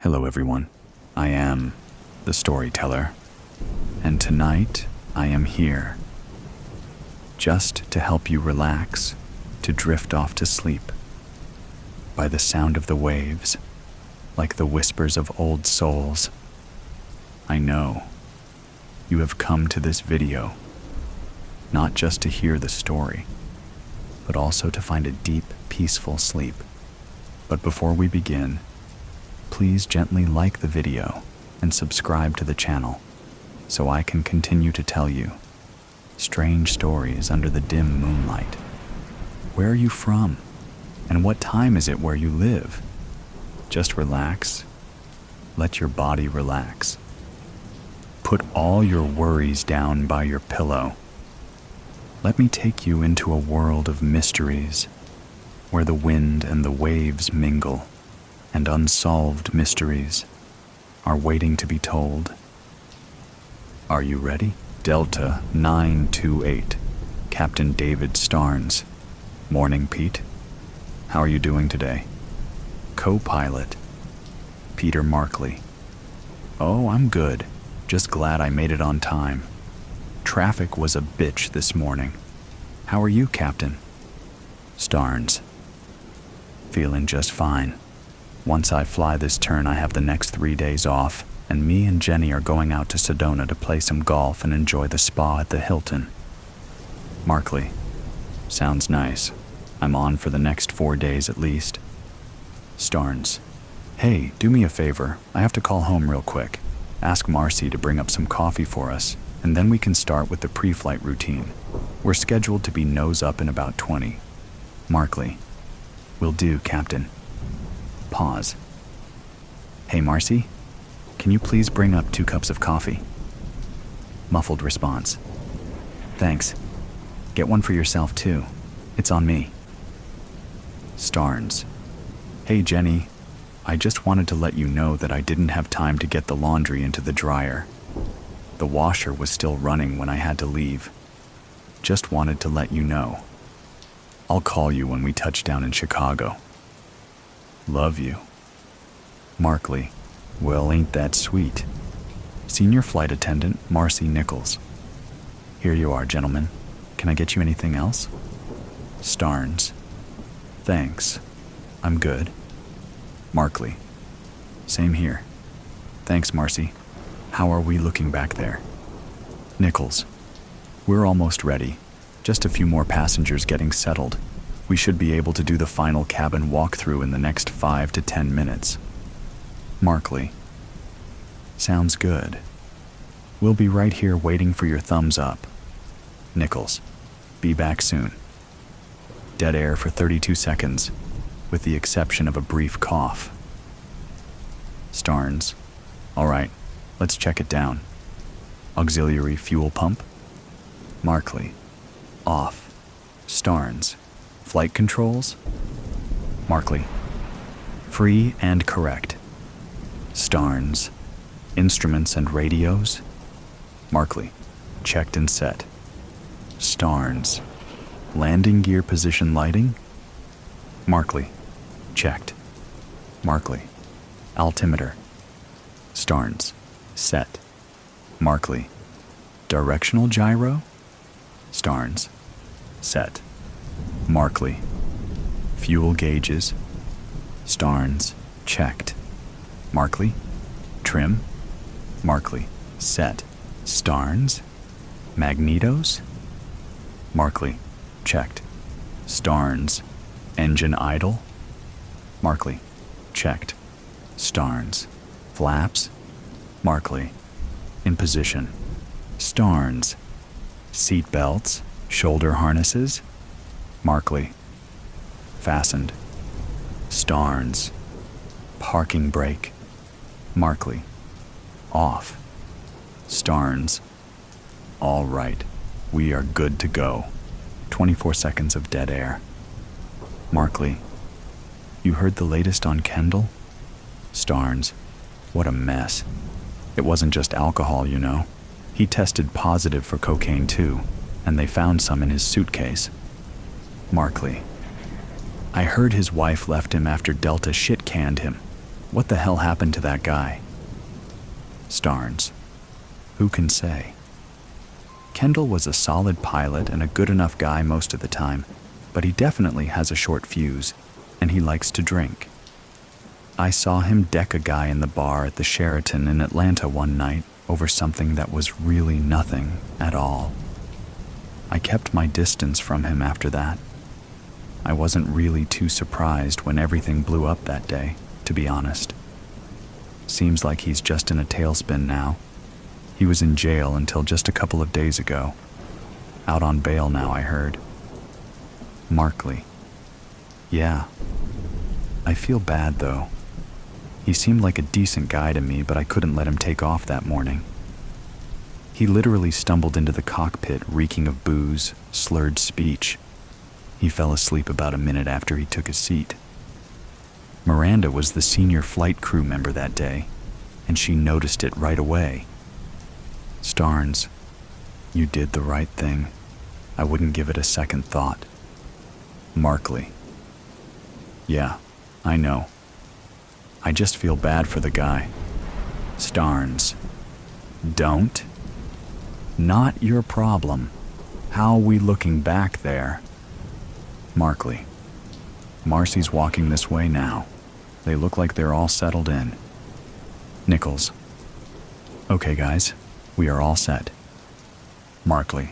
Hello everyone, I am the storyteller, and tonight I am here just to help you relax, to drift off to sleep by the sound of the waves, like the whispers of old souls. I know you have come to this video not just to hear the story, but also to find a deep, peaceful sleep. But before we begin, please gently like the video and subscribe to the channel so I can continue to tell you strange stories under the dim moonlight. Where are you from? And what time is it where you live? Just relax. Let your body relax. Put all your worries down by your pillow. Let me take you into a world of mysteries where the wind and the waves mingle, and unsolved mysteries are waiting to be told. Are you ready? Delta 928, Captain David Starnes. Morning, Pete. How are you doing today? Co-pilot, Peter Markley. Oh, I'm good. Just glad I made it on time. Traffic was a bitch this morning. How are you, Captain? Starnes. Feeling just fine. Once I fly this turn, I have the next 3 days off, and me and Jenny are going out to Sedona to play some golf and enjoy the spa at the Hilton. Markley. Sounds nice. I'm on for the next 4 days at least. Starnes. Hey, do me a favor. I have to call home real quick. Ask Marcy to bring up some coffee for us, and then we can start with the pre-flight routine. We're scheduled to be nose up in about 20. Markley. Will do, Captain. Pause. Hey, Marcy, can you please bring up 2 cups of coffee? Muffled response. Thanks. Get one for yourself, too. It's on me. Starnes. Hey, Jenny. I just wanted to let you know that I didn't have time to get the laundry into the dryer. The washer was still running when I had to leave. Just wanted to let you know. I'll call you when we touch down in Chicago. Love you. Markley. Well, ain't that sweet. Senior Flight Attendant Marcy Nichols. Here you are, gentlemen. Can I get you anything else? Starnes. Thanks. I'm good. Markley. Same here. Thanks, Marcy. How are we looking back there? Nichols. We're almost ready. Just a few more passengers getting settled. We should be able to do the final cabin walkthrough in the next 5 to 10 minutes. Markley. Sounds good. We'll be right here waiting for your thumbs up. Nichols. Be back soon. Dead air for 32 seconds, with the exception of a brief cough. Starnes. All right, let's check it down. Auxiliary fuel pump. Markley. Off. Starnes. Flight controls. Markley. Free and correct. Starnes. Instruments and radios. Markley. Checked and set. Starnes. Landing gear position lighting. Markley. Checked. Markley. Altimeter. Starnes. Set. Markley. Directional gyro. Starnes. Set. Markley. Fuel gauges. Starnes. Checked. Markley. Trim. Markley. Set. Starnes. Magnetos. Markley. Checked. Starnes. Engine idle. Markley. Checked. Starnes. Flaps. Markley. In position. Starnes. Seat belts. Shoulder harnesses. Markley. Fastened. Starnes. Parking brake. Markley. Off. Starnes. All right. We are good to go. 24 seconds of dead air. Markley. You heard the latest on Kendall? Starnes. What a mess. It wasn't just alcohol, you know. He tested positive for cocaine too, and they found some in his suitcase. Markley. I heard his wife left him after Delta shit-canned him. What the hell happened to that guy? Starnes. Who can say? Kendall was a solid pilot and a good enough guy most of the time, but he definitely has a short fuse, and he likes to drink. I saw him deck a guy in the bar at the Sheraton in Atlanta one night over something that was really nothing at all. I kept my distance from him after that. I wasn't really too surprised when everything blew up that day, to be honest. Seems like he's just in a tailspin now. He was in jail until just a couple of days ago. Out on bail now, I heard. Markley. Yeah. I feel bad, though. He seemed like a decent guy to me, but I couldn't let him take off that morning. He literally stumbled into the cockpit reeking of booze, slurred speech. He fell asleep about a minute after he took his seat. Miranda was the senior flight crew member that day, and she noticed it right away. Starnes, you did the right thing. I wouldn't give it a second thought. Markley. Yeah, I know. I just feel bad for the guy. Starnes. Don't. Not your problem. How are we looking back there? Markley. Marcy's walking this way now. They look like they're all settled in. Nichols. Okay, guys. We are all set. Markley.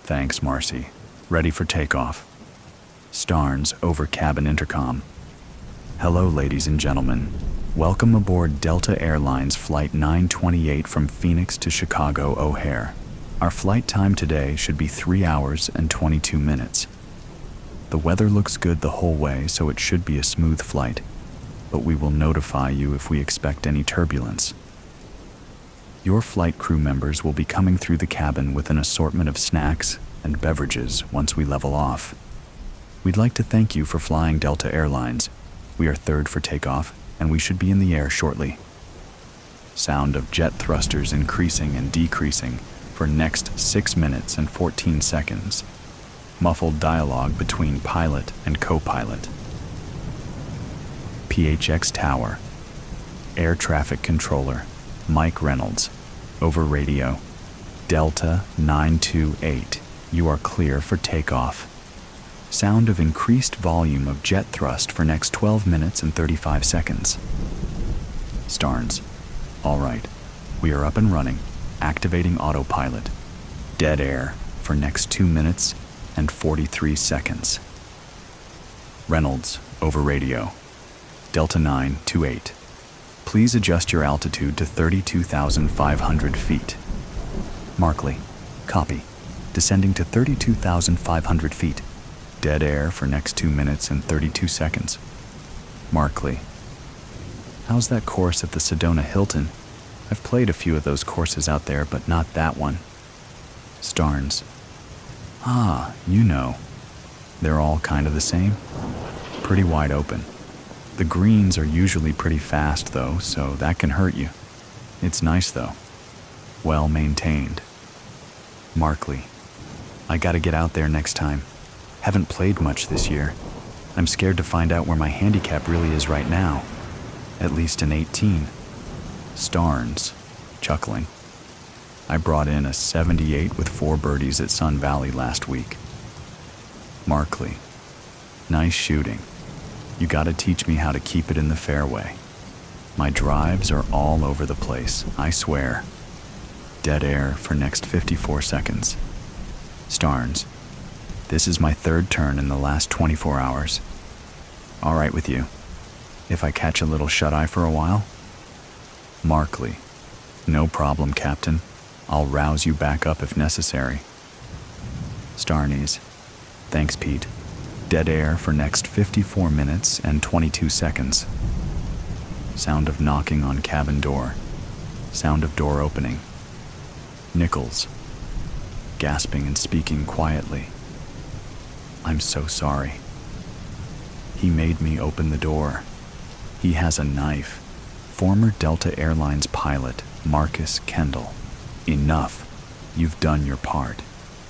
Thanks, Marcy. Ready for takeoff. Starnes over cabin intercom. Hello, ladies and gentlemen. Welcome aboard Delta Airlines Flight 928 from Phoenix to Chicago O'Hare. Our flight time today should be 3 hours and 22 minutes. The weather looks good the whole way, so it should be a smooth flight, but we will notify you if we expect any turbulence. Your flight crew members will be coming through the cabin with an assortment of snacks and beverages once we level off. We'd like to thank you for flying Delta Airlines. We are third for takeoff, and we should be in the air shortly. Sound of jet thrusters increasing and decreasing for next 6 minutes and 14 seconds. Muffled dialogue between pilot and co-pilot. PHX Tower. Air Traffic Controller, Mike Reynolds, over radio. Delta 928, you are clear for takeoff. Sound of increased volume of jet thrust for next 12 minutes and 35 seconds. Starnes. All right, we are up and running. Activating autopilot. Dead air for next 2 minutes and 43 seconds. Reynolds, over radio. Delta 928. Please adjust your altitude to 32,500 feet. Markley. Copy. Descending to 32,500 feet. Dead air for next 2 minutes and 32 seconds. Markley. How's that course at the Sedona Hilton? I've played a few of those courses out there, but not that one. Starnes. Ah, you know. They're all kind of the same. Pretty wide open. The greens are usually pretty fast, though, so that can hurt you. It's nice, though. Well maintained. Markley. I gotta get out there next time. Haven't played much this year. I'm scared to find out where my handicap really is right now. At least an 18. Starnes, chuckling. I brought in a 78 with 4 birdies at Sun Valley last week. Markley. Nice shooting. You gotta teach me how to keep it in the fairway. My drives are all over the place, I swear. Dead air for next 54 seconds. Starnes. This is my 3rd turn in the last 24 hours. All right with you. If I catch a little shut-eye for a while? Markley. No problem, Captain. I'll rouse you back up if necessary. Starnes. Thanks, Pete. Dead air for next 54 minutes and 22 seconds. Sound of knocking on cabin door. Sound of door opening. Nichols. Gasping and speaking quietly. I'm so sorry. He made me open the door. He has a knife. Former Delta Airlines pilot, Marcus Kendall. Enough. You've done your part.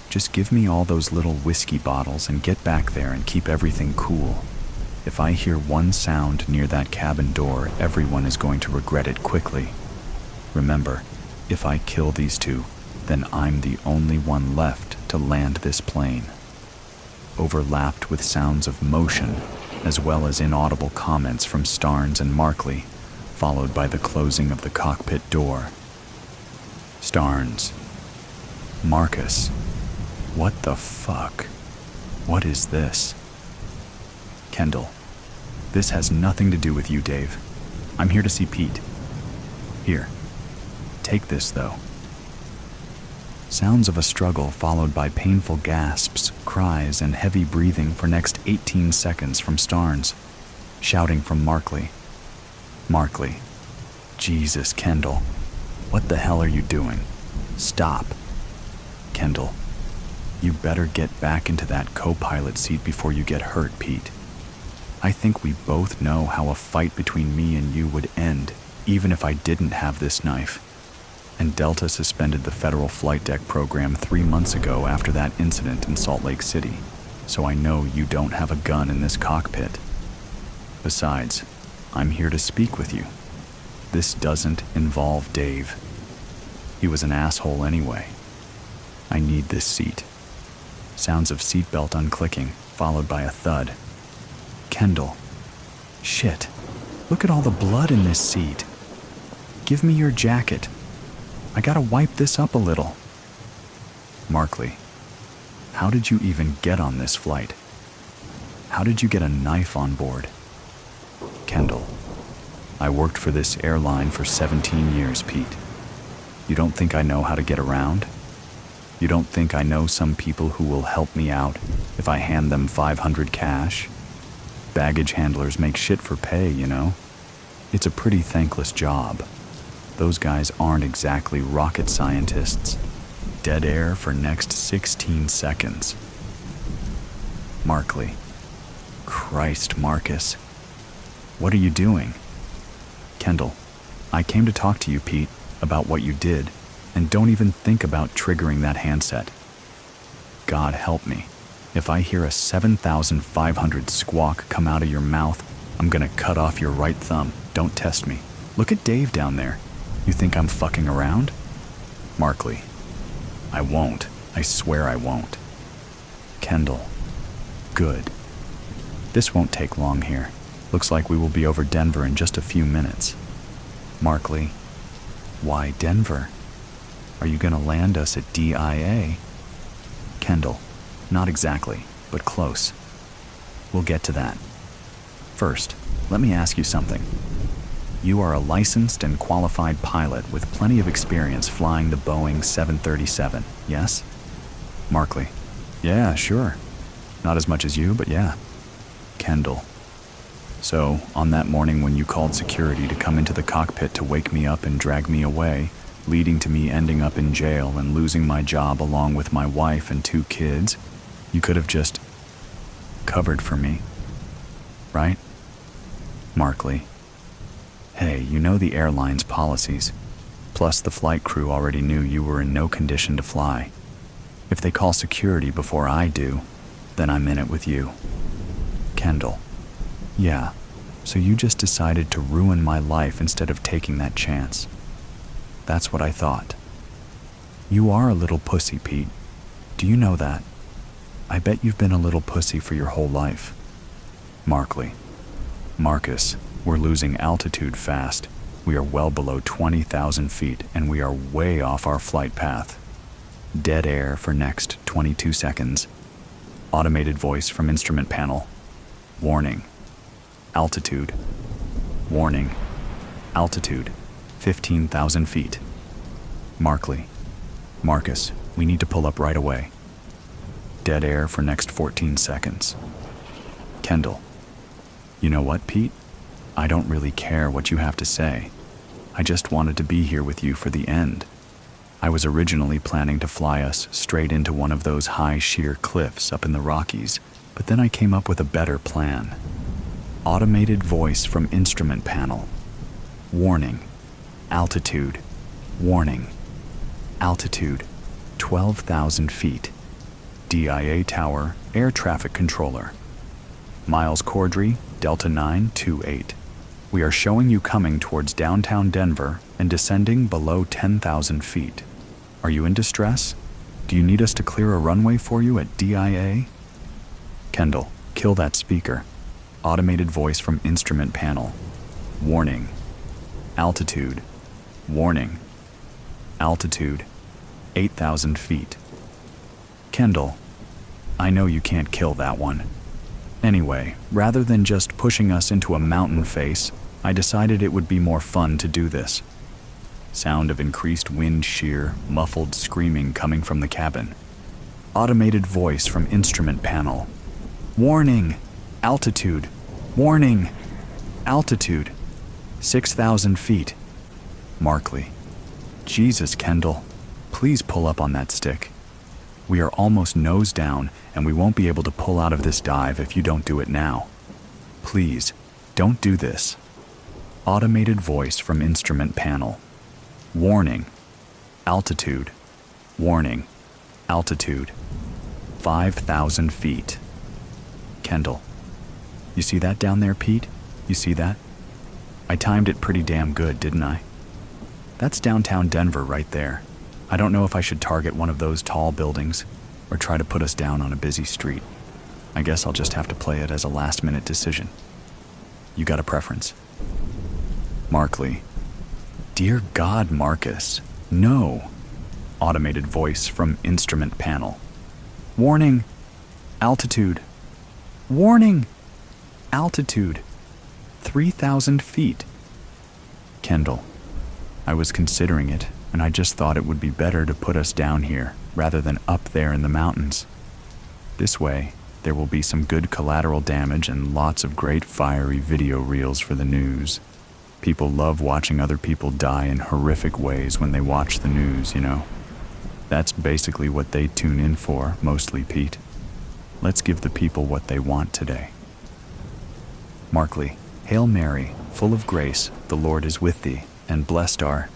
Just give me all those little whiskey bottles and get back there and keep everything cool. If I hear one sound near that cabin door, everyone is going to regret it quickly. Remember, if I kill these two, then I'm the only one left to land this plane. Overlapped with sounds of motion, as well as inaudible comments from Starnes and Markley, followed by the closing of the cockpit door. Starnes. Marcus. What the fuck? What is this? Kendall. This has nothing to do with you, Dave. I'm here to see Pete. Here. Take this, though. Sounds of a struggle followed by painful gasps, cries, and heavy breathing for next 18 seconds from Starnes. Shouting from Markley. Markley. Jesus, Kendall. What the hell are you doing? Stop. Kendall. You better get back into that co-pilot seat before you get hurt, Pete. I think we both know how a fight between me and you would end, even if I didn't have this knife. And Delta suspended the federal flight deck program 3 months ago after that incident in Salt Lake City, so I know you don't have a gun in this cockpit. Besides, I'm here to speak with you. This doesn't involve Dave. He was an asshole anyway. I need this seat. Sounds of seatbelt unclicking, followed by a thud. Kendall. Shit. Look at all the blood in this seat. Give me your jacket. I gotta wipe this up a little. Markley. How did you even get on this flight? How did you get a knife on board? Kendall. I worked for this airline for 17 years, Pete. You don't think I know how to get around? You don't think I know some people who will help me out if I hand them $500 cash? Baggage handlers make shit for pay, you know? It's a pretty thankless job. Those guys aren't exactly rocket scientists. Dead air for next 16 seconds. Markley. Christ, Marcus. What are you doing? Kendall. I came to talk to you, Pete, about what you did, and don't even think about triggering that handset. God help me. If I hear a 7,500 squawk come out of your mouth, I'm gonna cut off your right thumb. Don't test me. Look at Dave down there. You think I'm fucking around? Markley. I won't. I swear I won't. Kendall. Good. This won't take long here. Looks like we will be over Denver in just a few minutes. Markley. Why Denver? Are you gonna land us at DIA? Kendall. Not exactly, but close. We'll get to that. First, let me ask you something. You are a licensed and qualified pilot with plenty of experience flying the Boeing 737, yes? Markley. Yeah, sure. Not as much as you, but yeah. Kendall. So, on that morning when you called security to come into the cockpit to wake me up and drag me away, leading to me ending up in jail and losing my job along with my wife and 2 kids, you could have just covered for me, right? Markley. Hey, you know the airline's policies. Plus, the flight crew already knew you were in no condition to fly. If they call security before I do, then I'm in it with you. Kendall. Yeah, so you just decided to ruin my life instead of taking that chance. That's what I thought. You are a little pussy, Pete. Do you know that? I bet you've been a little pussy for your whole life. Markley. Marcus, we're losing altitude fast. We are well below 20,000 feet, and we are way off our flight path. Dead air for next 22 seconds. Automated voice from instrument panel. Warning. Altitude. Warning. Altitude. 15,000 feet. Markley. Marcus, we need to pull up right away. Dead air for next 14 seconds. Kendall. You know what, Pete? I don't really care what you have to say. I just wanted to be here with you for the end. I was originally planning to fly us straight into one of those high sheer cliffs up in the Rockies, but then I came up with a better plan. Automated voice from instrument panel. Warning. Altitude. Warning. Altitude. 12,000 feet. DIA Tower, Air Traffic Controller. Miles Cordry, Delta 928. We are showing you coming towards downtown Denver and descending below 10,000 feet. Are you in distress? Do you need us to clear a runway for you at DIA? Kendall, kill that speaker. Automated voice from instrument panel. Warning. Altitude. Warning. Altitude. 8,000 feet. Kendall, I know you can't kill that one. Anyway, rather than just pushing us into a mountain face, I decided it would be more fun to do this. Sound of increased wind shear, muffled screaming coming from the cabin. Automated voice from instrument panel. Warning! Altitude! Warning! Altitude! 6,000 feet. Markley. Jesus, Kendall. Please pull up on that stick. We are almost nose down, and we won't be able to pull out of this dive if you don't do it now. Please, don't do this. Automated voice from instrument panel. Warning. Altitude. Warning. Altitude. 5,000 feet. Kendall. You see that down there, Pete? You see that? I timed it pretty damn good, didn't I? That's downtown Denver right there. I don't know if I should target one of those tall buildings or try to put us down on a busy street. I guess I'll just have to play it as a last-minute decision. You got a preference? Markley. Dear God, Marcus. No. Automated voice from instrument panel. Warning. Altitude. Warning. Altitude. 3,000 feet. Kendall. I was considering it, and I just thought it would be better to put us down here rather than up there in the mountains. This way, there will be some good collateral damage and lots of great fiery video reels for the news. People love watching other people die in horrific ways when they watch the news, you know. That's basically what they tune in for, mostly, Pete. Let's give the people what they want today. Markley. Hail Mary, full of grace, the Lord is with thee, and blessed are.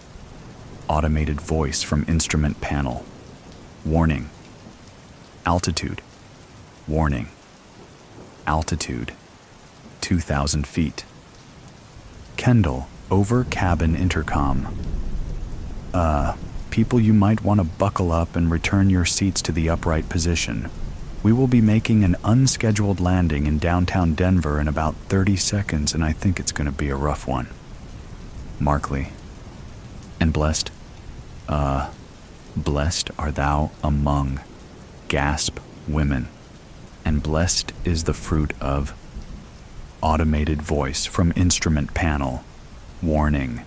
Automated voice from instrument panel. Warning. Altitude. Warning. Altitude. 2,000 feet. Kendall, over cabin intercom. People, you might want to buckle up and return your seats to the upright position. We will be making an unscheduled landing in downtown Denver in about 30 seconds, and I think it's going to be a rough one. Markley. And blessed? Blessed are thou among, gasp, women, and blessed is the fruit of. Automated voice from instrument panel. Warning.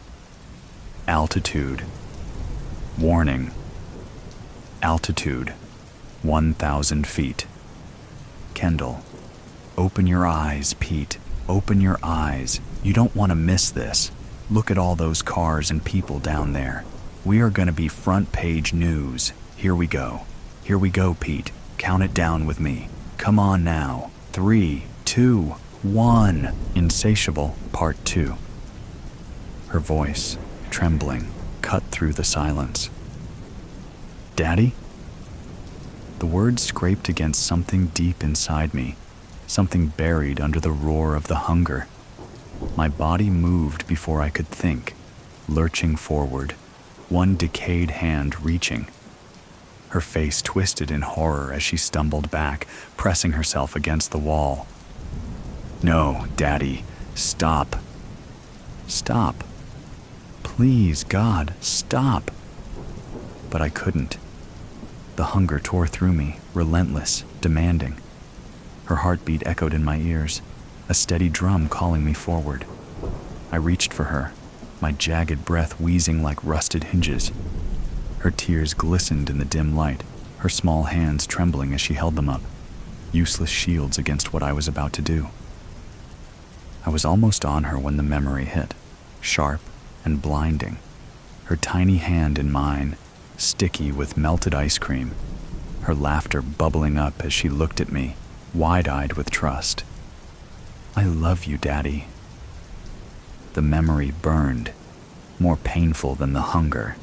Altitude. Warning. Altitude. 1,000 feet. Kendall. Open your eyes, Pete. Open your eyes. You don't want to miss this. Look at all those cars and people down there. We are going to be front page news. Here we go. Here we go, Pete. Count it down with me. Come on now. 3, 2, 1. Insatiable, Part 2. Her voice, trembling, cut through the silence. Daddy? The words scraped against something deep inside me, something buried under the roar of the hunger. My body moved before I could think, lurching forward, one decayed hand reaching. Her face twisted in horror as she stumbled back, pressing herself against the wall. No, Daddy, stop. Stop. Please, God, stop. But I couldn't. The hunger tore through me, relentless, demanding. Her heartbeat echoed in my ears, a steady drum calling me forward. I reached for her, my jagged breath wheezing like rusted hinges. Her tears glistened in the dim light, her small hands trembling as she held them up, useless shields against what I was about to do. I was almost on her when the memory hit, sharp and blinding. Her tiny hand in mine, sticky with melted ice cream, her laughter bubbling up as she looked at me, wide-eyed with trust. I love you, Daddy. The memory burned, more painful than the hunger.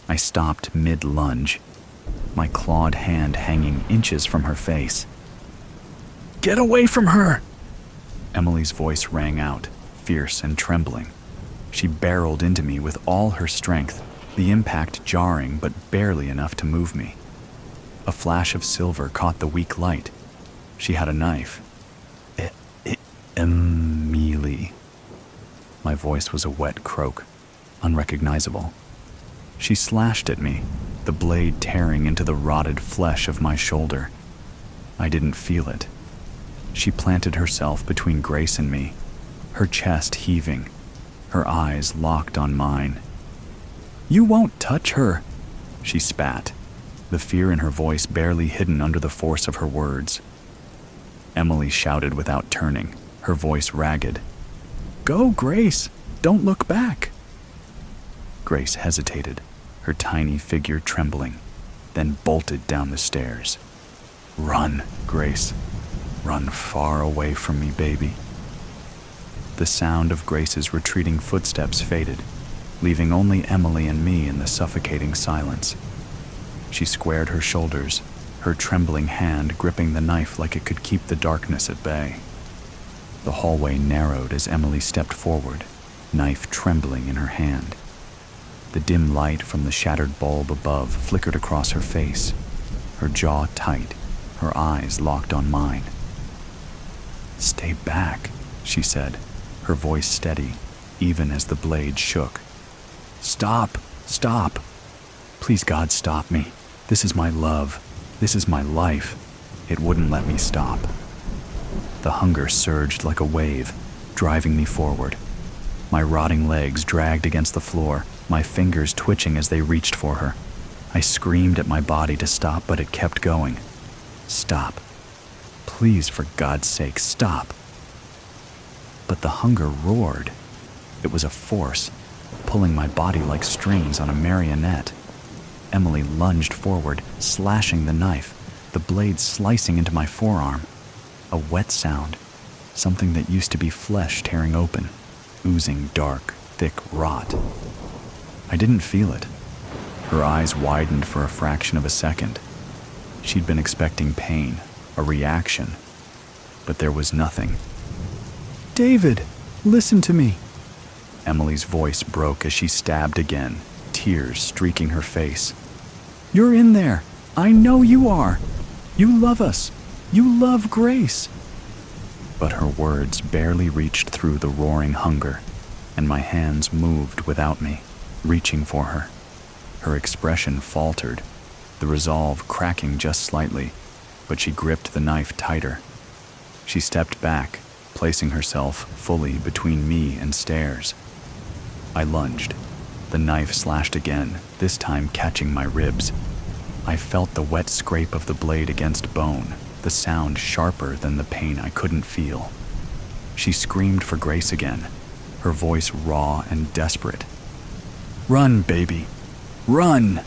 I stopped mid-lunge, my clawed hand hanging inches from her face. Get away from her! Emily's voice rang out, fierce and trembling. She barreled into me with all her strength, the impact jarring but barely enough to move me. A flash of silver caught the weak light. She had a knife. Emily. My voice was a wet croak, unrecognizable. She slashed at me, the blade tearing into the rotted flesh of my shoulder. I didn't feel it. She planted herself between Grace and me, her chest heaving, her eyes locked on mine. "You won't touch her," she spat, the fear in her voice barely hidden under the force of her words. Emily shouted without turning, her voice ragged. "Go, Grace! Don't look back!" Grace hesitated, her tiny figure trembling, then bolted down the stairs. "Run, Grace. Run far away from me, baby." The sound of Grace's retreating footsteps faded, leaving only Emily and me in the suffocating silence. She squared her shoulders, her trembling hand gripping the knife like it could keep the darkness at bay. The hallway narrowed as Emily stepped forward, knife trembling in her hand. The dim light from the shattered bulb above flickered across her face, her jaw tight, her eyes locked on mine. "Stay back," she said, her voice steady, even as the blade shook. "Stop! Stop! Please, God, stop me. This is my love. This is my life." It wouldn't let me stop. The hunger surged like a wave, driving me forward. My rotting legs dragged against the floor, my fingers twitching as they reached for her. I screamed at my body to stop, but it kept going. "Stop. Please, for God's sake, stop." But the hunger roared. It was a force, pulling my body like strings on a marionette. Emily lunged forward, slashing the knife, the blade slicing into my forearm. A wet sound, something that used to be flesh tearing open, oozing dark, thick rot. I didn't feel it. Her eyes widened for a fraction of a second. She'd been expecting pain, a reaction, but there was nothing. "David, listen to me." Emily's voice broke as she stabbed again, tears streaking her face. "You're in there. I know you are. You love us. You love Grace." But her words barely reached through the roaring hunger, and my hands moved without me, reaching for her. Her expression faltered, the resolve cracking just slightly, but she gripped the knife tighter. She stepped back, placing herself fully between me and stairs. I lunged. The knife slashed again, this time catching my ribs. I felt the wet scrape of the blade against bone, the sound sharper than the pain I couldn't feel. She screamed for Grace again, her voice raw and desperate. "Run, baby! Run!"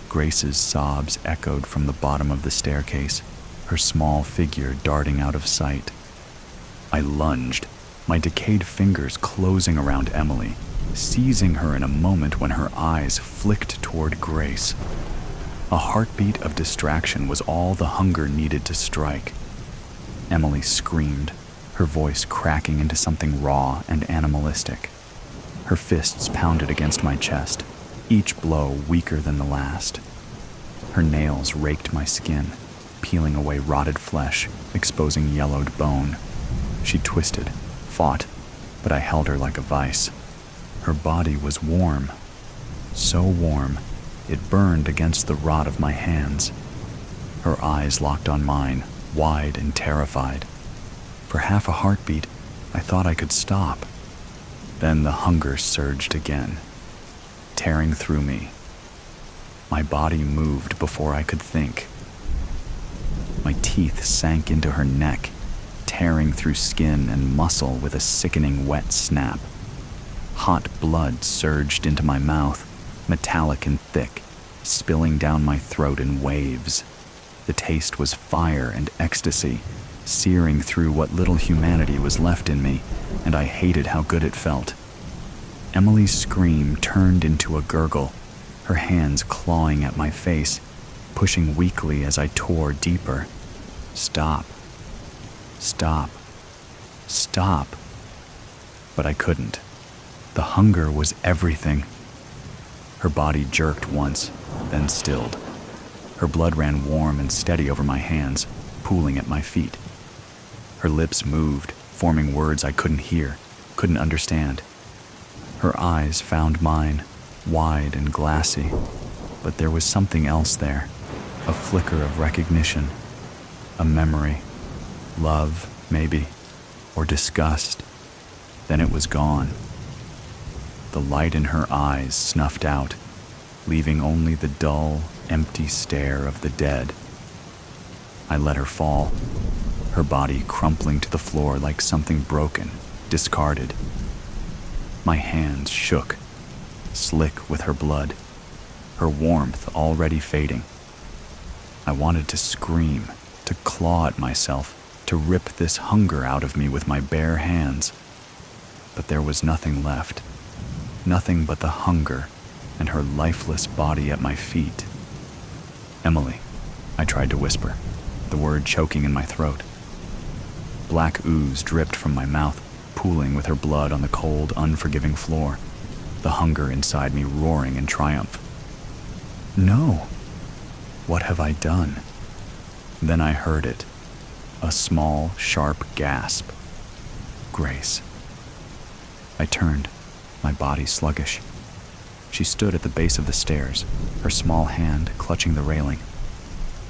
Grace's sobs echoed from the bottom of the staircase, her small figure darting out of sight. I lunged, my decayed fingers closing around Emily, seizing her in a moment when her eyes flicked toward Grace. A heartbeat of distraction was all the hunger needed to strike. Emily screamed, her voice cracking into something raw and animalistic. Her fists pounded against my chest, each blow weaker than the last. Her nails raked my skin, peeling away rotted flesh, exposing yellowed bone. She twisted, fought, but I held her like a vice. Her body was warm, so warm, it burned against the rot of my hands. Her eyes locked on mine, wide and terrified. For half a heartbeat, I thought I could stop. Then the hunger surged again, tearing through me. My body moved before I could think. My teeth sank into her neck, tearing through skin and muscle with a sickening wet snap. Hot blood surged into my mouth, metallic and thick, spilling down my throat in waves. The taste was fire and ecstasy, searing through what little humanity was left in me, and I hated how good it felt. Emily's scream turned into a gurgle, her hands clawing at my face, pushing weakly as I tore deeper. "Stop. Stop. stop. But I couldn't. The hunger was everything. Her body jerked once, then stilled. Her blood ran warm and steady over my hands, pooling at my feet. Her lips moved, forming words I couldn't hear, couldn't understand. Her eyes found mine, wide and glassy, but there was something else there, a flicker of recognition, a memory, love, maybe, or disgust. Then it was gone. The light in her eyes snuffed out, leaving only the dull, empty stare of the dead. I let her fall, her body crumpling to the floor like something broken, discarded. My hands shook, slick with her blood, her warmth already fading. I wanted to scream, to claw at myself, to rip this hunger out of me with my bare hands. But there was nothing left, nothing but the hunger and her lifeless body at my feet. "Emily," I tried to whisper, the word choking in my throat. Black ooze dripped from my mouth, pooling with her blood on the cold, unforgiving floor, the hunger inside me roaring in triumph. No! What have I done? Then I heard it, a small, sharp gasp. Grace. I turned, my body sluggish. She stood at the base of the stairs, her small hand clutching the railing.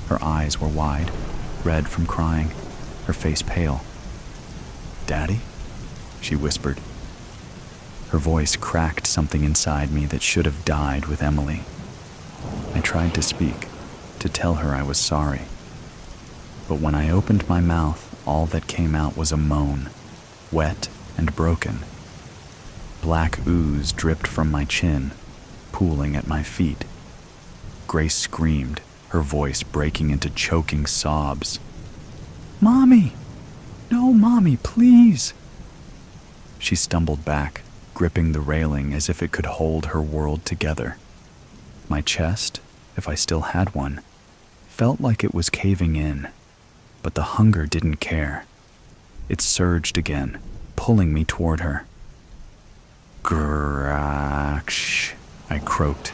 Her eyes were wide, red from crying, her face pale. "Daddy?" she whispered. Her voice cracked something inside me that should have died with Emily. I tried to speak, to tell her I was sorry. But when I opened my mouth, all that came out was a moan, wet and broken. Black ooze dripped from my chin, pooling at my feet. Grace screamed, her voice breaking into choking sobs. "Mommy! No, Mommy, please!" She stumbled back, gripping the railing as if it could hold her world together. My chest, if I still had one, felt like it was caving in, but the hunger didn't care. It surged again, pulling me toward her. "Graksh," I croaked,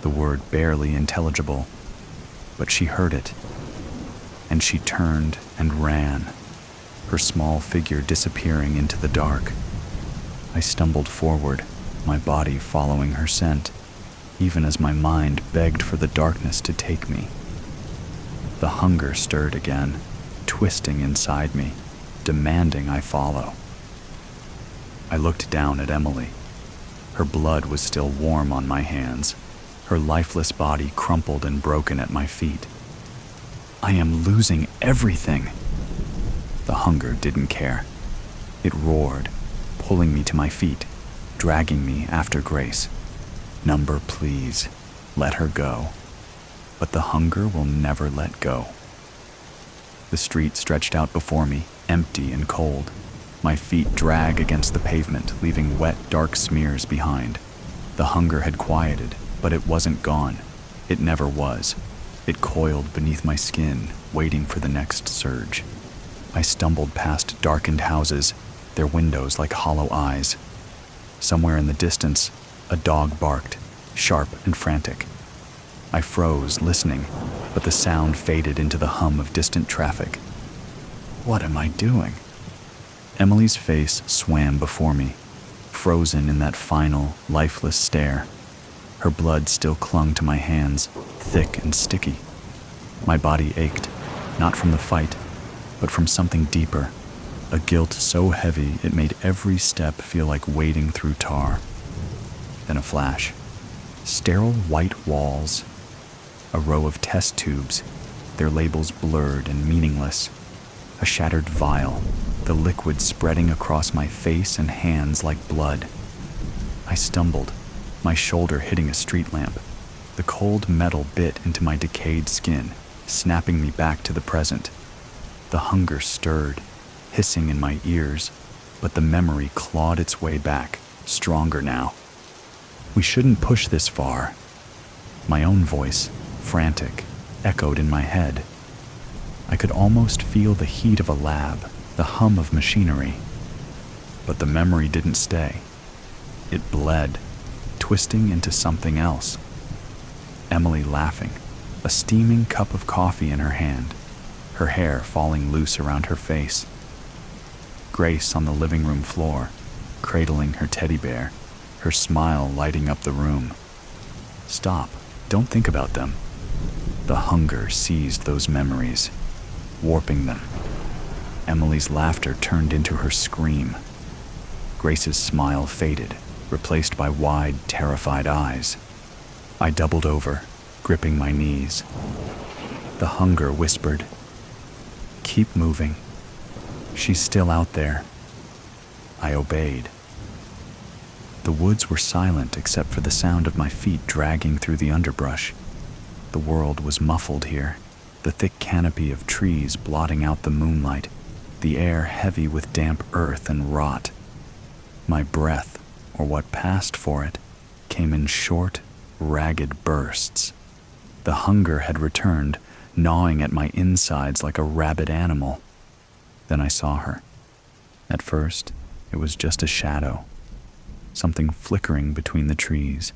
the word barely intelligible, but she heard it. And she turned and ran, her small figure disappearing into the dark. I stumbled forward, my body following her scent, even as my mind begged for the darkness to take me. The hunger stirred again, twisting inside me, demanding I follow. I looked down at Emily. Her blood was still warm on my hands, her lifeless body crumpled and broken at my feet. I am losing everything. The hunger didn't care. It roared, pulling me to my feet, dragging me after Grace. "Number, please. Let her go." But the hunger will never let go. The street stretched out before me, empty and cold. My feet drag against the pavement, leaving wet, dark smears behind. The hunger had quieted, but it wasn't gone. It never was. It coiled beneath my skin, waiting for the next surge. I stumbled past darkened houses, their windows like hollow eyes. Somewhere in the distance, a dog barked, sharp and frantic. I froze, listening, but the sound faded into the hum of distant traffic. What am I doing? Emily's face swam before me, frozen in that final, lifeless stare. Her blood still clung to my hands, thick and sticky. My body ached, not from the fight, but from something deeper, a guilt so heavy it made every step feel like wading through tar. Then a flash. Sterile white walls. A row of test tubes, their labels blurred and meaningless. A shattered vial, the liquid spreading across my face and hands like blood. I stumbled, my shoulder hitting a street lamp. The cold metal bit into my decayed skin, snapping me back to the present. The hunger stirred, hissing in my ears, but the memory clawed its way back, stronger now. We shouldn't push this far. My own voice, frantic, echoed in my head. I could almost feel the heat of a lab, the hum of machinery, But the memory didn't stay. It bled, twisting into something else. Emily laughing, a steaming cup of coffee in her hand, her hair falling loose around her face. Grace on the living room floor, cradling her teddy bear, her smile lighting up the room. Stop, don't think about them. The hunger seized those memories, warping them. Emily's laughter turned into her scream. Grace's smile faded, replaced by wide, terrified eyes. I doubled over, gripping my knees. The hunger whispered, "Keep moving. She's still out there." I obeyed. The woods were silent except for the sound of my feet dragging through the underbrush. The world was muffled here, the thick canopy of trees blotting out the moonlight, the air heavy with damp earth and rot. My breath, or what passed for it, came in short, ragged bursts. The hunger had returned, gnawing at my insides like a rabid animal. Then I saw her. At first, it was just a shadow, something flickering between the trees.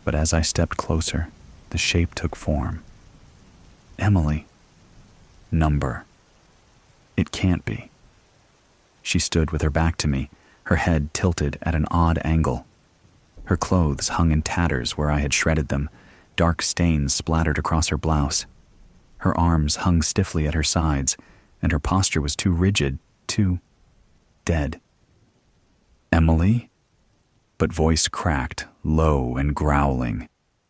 But as I stepped closer, the shape took form. Emily. Number. It can't be. She stood with her back to me, her head tilted at an odd angle. Her clothes hung in tatters where I had shredded them, dark stains splattered across her blouse. Her arms hung stiffly at her sides, and her posture was too rigid, too dead. Emily? But voice cracked, low and growling.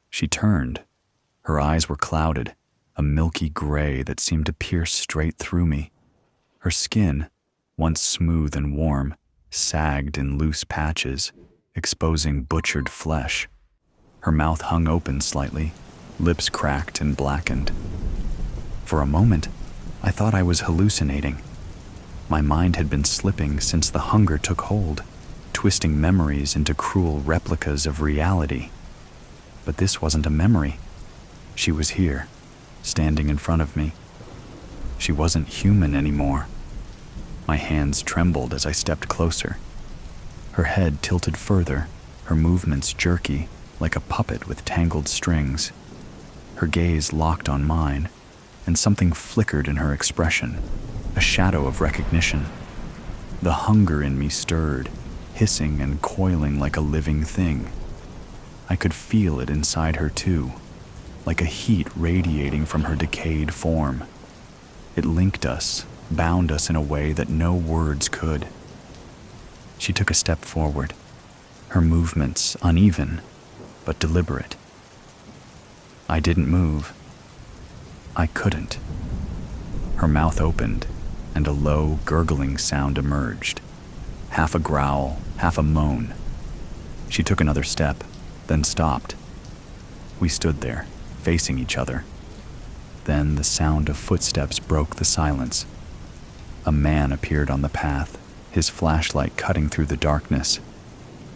She turned. Her eyes were clouded, a milky gray that seemed to pierce straight through me. Her skin, once smooth and warm, sagged in loose patches, exposing butchered flesh. Her mouth hung open slightly, lips cracked and blackened. For a moment, I thought I was hallucinating. My mind had been slipping since the hunger took hold, twisting memories into cruel replicas of reality. But this wasn't a memory. She was here, standing in front of me. She wasn't human anymore. My hands trembled as I stepped closer. Her head tilted further, her movements jerky, like a puppet with tangled strings. Her gaze locked on mine, and something flickered in her expression, a shadow of recognition. The hunger in me stirred, hissing and coiling like a living thing. I could feel it inside her too, like a heat radiating from her decayed form. It linked us, bound us in a way that no words could. She took a step forward, her movements uneven, but deliberate. I didn't move. I couldn't. Her mouth opened, and a low, gurgling sound emerged. Half a growl, half a moan. She took another step, then stopped. We stood there, facing each other. Then the sound of footsteps broke the silence. A man appeared on the path, his flashlight cutting through the darkness.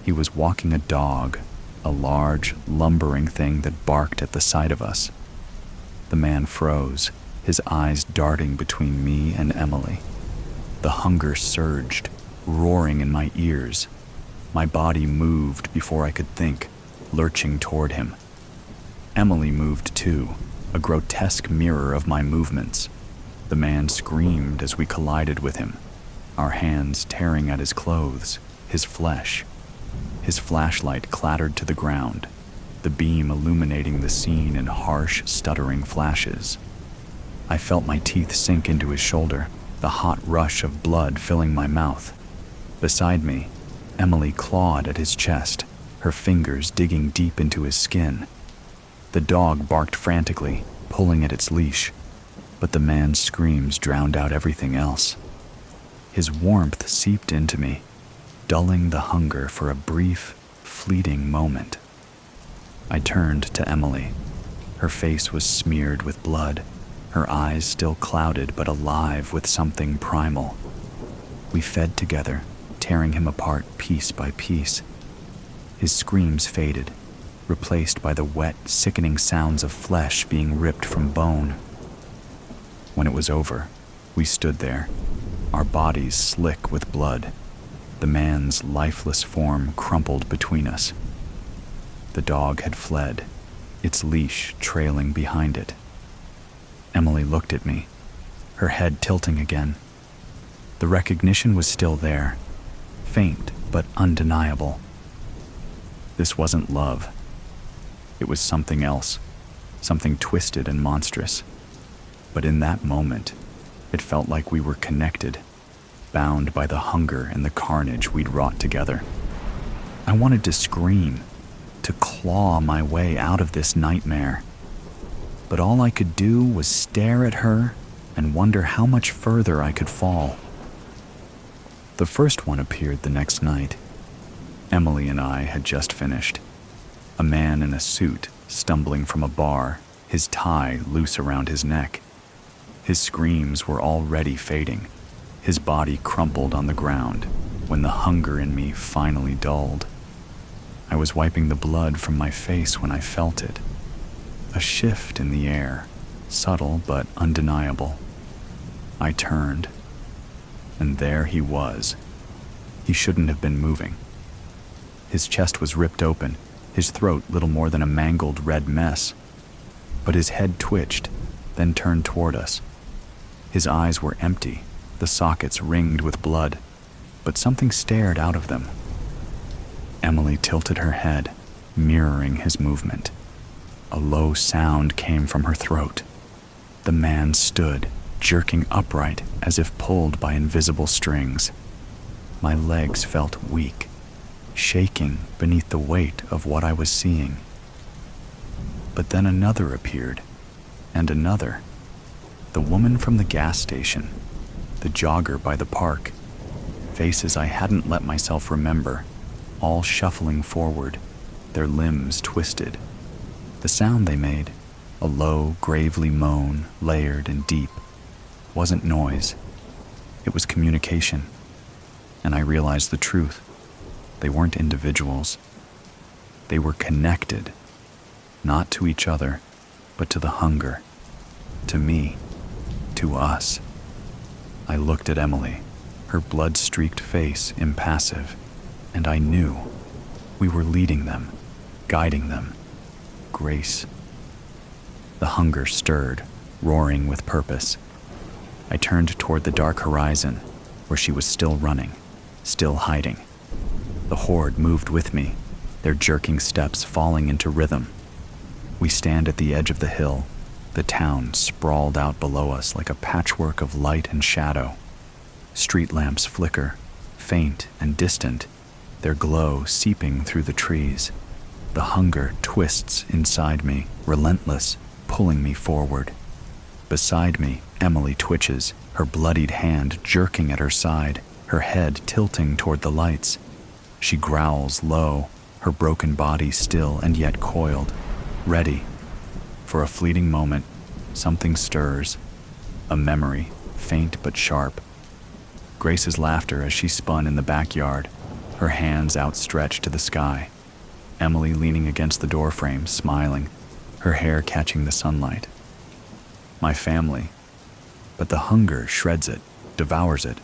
He was walking a dog, a large, lumbering thing that barked at the sight of us. The man froze, his eyes darting between me and Emily. The hunger surged, roaring in my ears. My body moved before I could think, lurching toward him. Emily moved too, a grotesque mirror of my movements. The man screamed as we collided with him, our hands tearing at his clothes, his flesh. His flashlight clattered to the ground, the beam illuminating the scene in harsh, stuttering flashes. I felt my teeth sink into his shoulder, the hot rush of blood filling my mouth. Beside me, Emily clawed at his chest, her fingers digging deep into his skin. The dog barked frantically, pulling at its leash, but the man's screams drowned out everything else. His warmth seeped into me, dulling the hunger for a brief, fleeting moment. I turned to Emily. Her face was smeared with blood, her eyes still clouded but alive with something primal. We fed together, tearing him apart piece by piece. His screams faded, replaced by the wet, sickening sounds of flesh being ripped from bone. When it was over, we stood there, our bodies slick with blood. The man's lifeless form crumpled between us. The dog had fled, its leash trailing behind it. Emily looked at me, her head tilting again. The recognition was still there, faint but undeniable. This wasn't love. It was something else, something twisted and monstrous. But in that moment, it felt like we were connected, bound by the hunger and the carnage we'd wrought together. I wanted to scream, to claw my way out of this nightmare. But all I could do was stare at her and wonder how much further I could fall. The first one appeared the next night. Emily and I had just finished. A man in a suit stumbling from a bar, his tie loose around his neck. His screams were already fading, his body crumpled on the ground when the hunger in me finally dulled. I was wiping the blood from my face when I felt it. A shift in the air, subtle but undeniable. I turned, and there he was. He shouldn't have been moving. His chest was ripped open, his throat little more than a mangled red mess. But his head twitched, then turned toward us. His eyes were empty, the sockets ringed with blood, but something stared out of them. Emily tilted her head, mirroring his movement. A low sound came from her throat. The man stood, jerking upright as if pulled by invisible strings. My legs felt weak, shaking beneath the weight of what I was seeing. But then another appeared, and another. The woman from the gas station, the jogger by the park, faces I hadn't let myself remember, all shuffling forward, their limbs twisted. The sound they made, a low, gravely moan, layered and deep, wasn't noise. It was communication. And I realized the truth. They weren't individuals. They were connected, not to each other, but to the hunger, to me, to us. I looked at Emily, her blood-streaked face impassive, and I knew we were leading them, guiding them. Grace. The hunger stirred, roaring with purpose. I turned toward the dark horizon, where she was still running, still hiding. The horde moved with me, their jerking steps falling into rhythm. We stand at the edge of the hill, the town sprawled out below us like a patchwork of light and shadow. Street lamps flicker, faint and distant, their glow seeping through the trees. The hunger twists inside me, relentless, pulling me forward. Beside me, Emily twitches, her bloodied hand jerking at her side, her head tilting toward the lights. She growls low, her broken body still and yet coiled, ready. For a fleeting moment, something stirs. A memory, faint but sharp. Grace's laughter as she spun in the backyard, her hands outstretched to the sky. Emily leaning against the doorframe, smiling, her hair catching the sunlight. My family. But the hunger shreds it, devours it.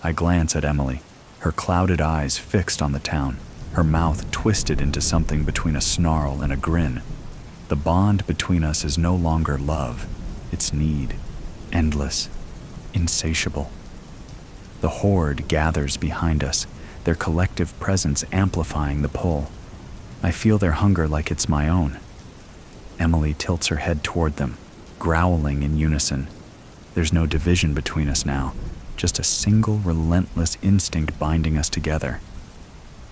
I glance at Emily, her clouded eyes fixed on the town, her mouth twisted into something between a snarl and a grin. The bond between us is no longer love, it's need, endless, insatiable. The horde gathers behind us, their collective presence amplifying the pull. I feel their hunger like it's my own. Emily tilts her head toward them, growling in unison. There's no division between us now, just a single relentless instinct binding us together.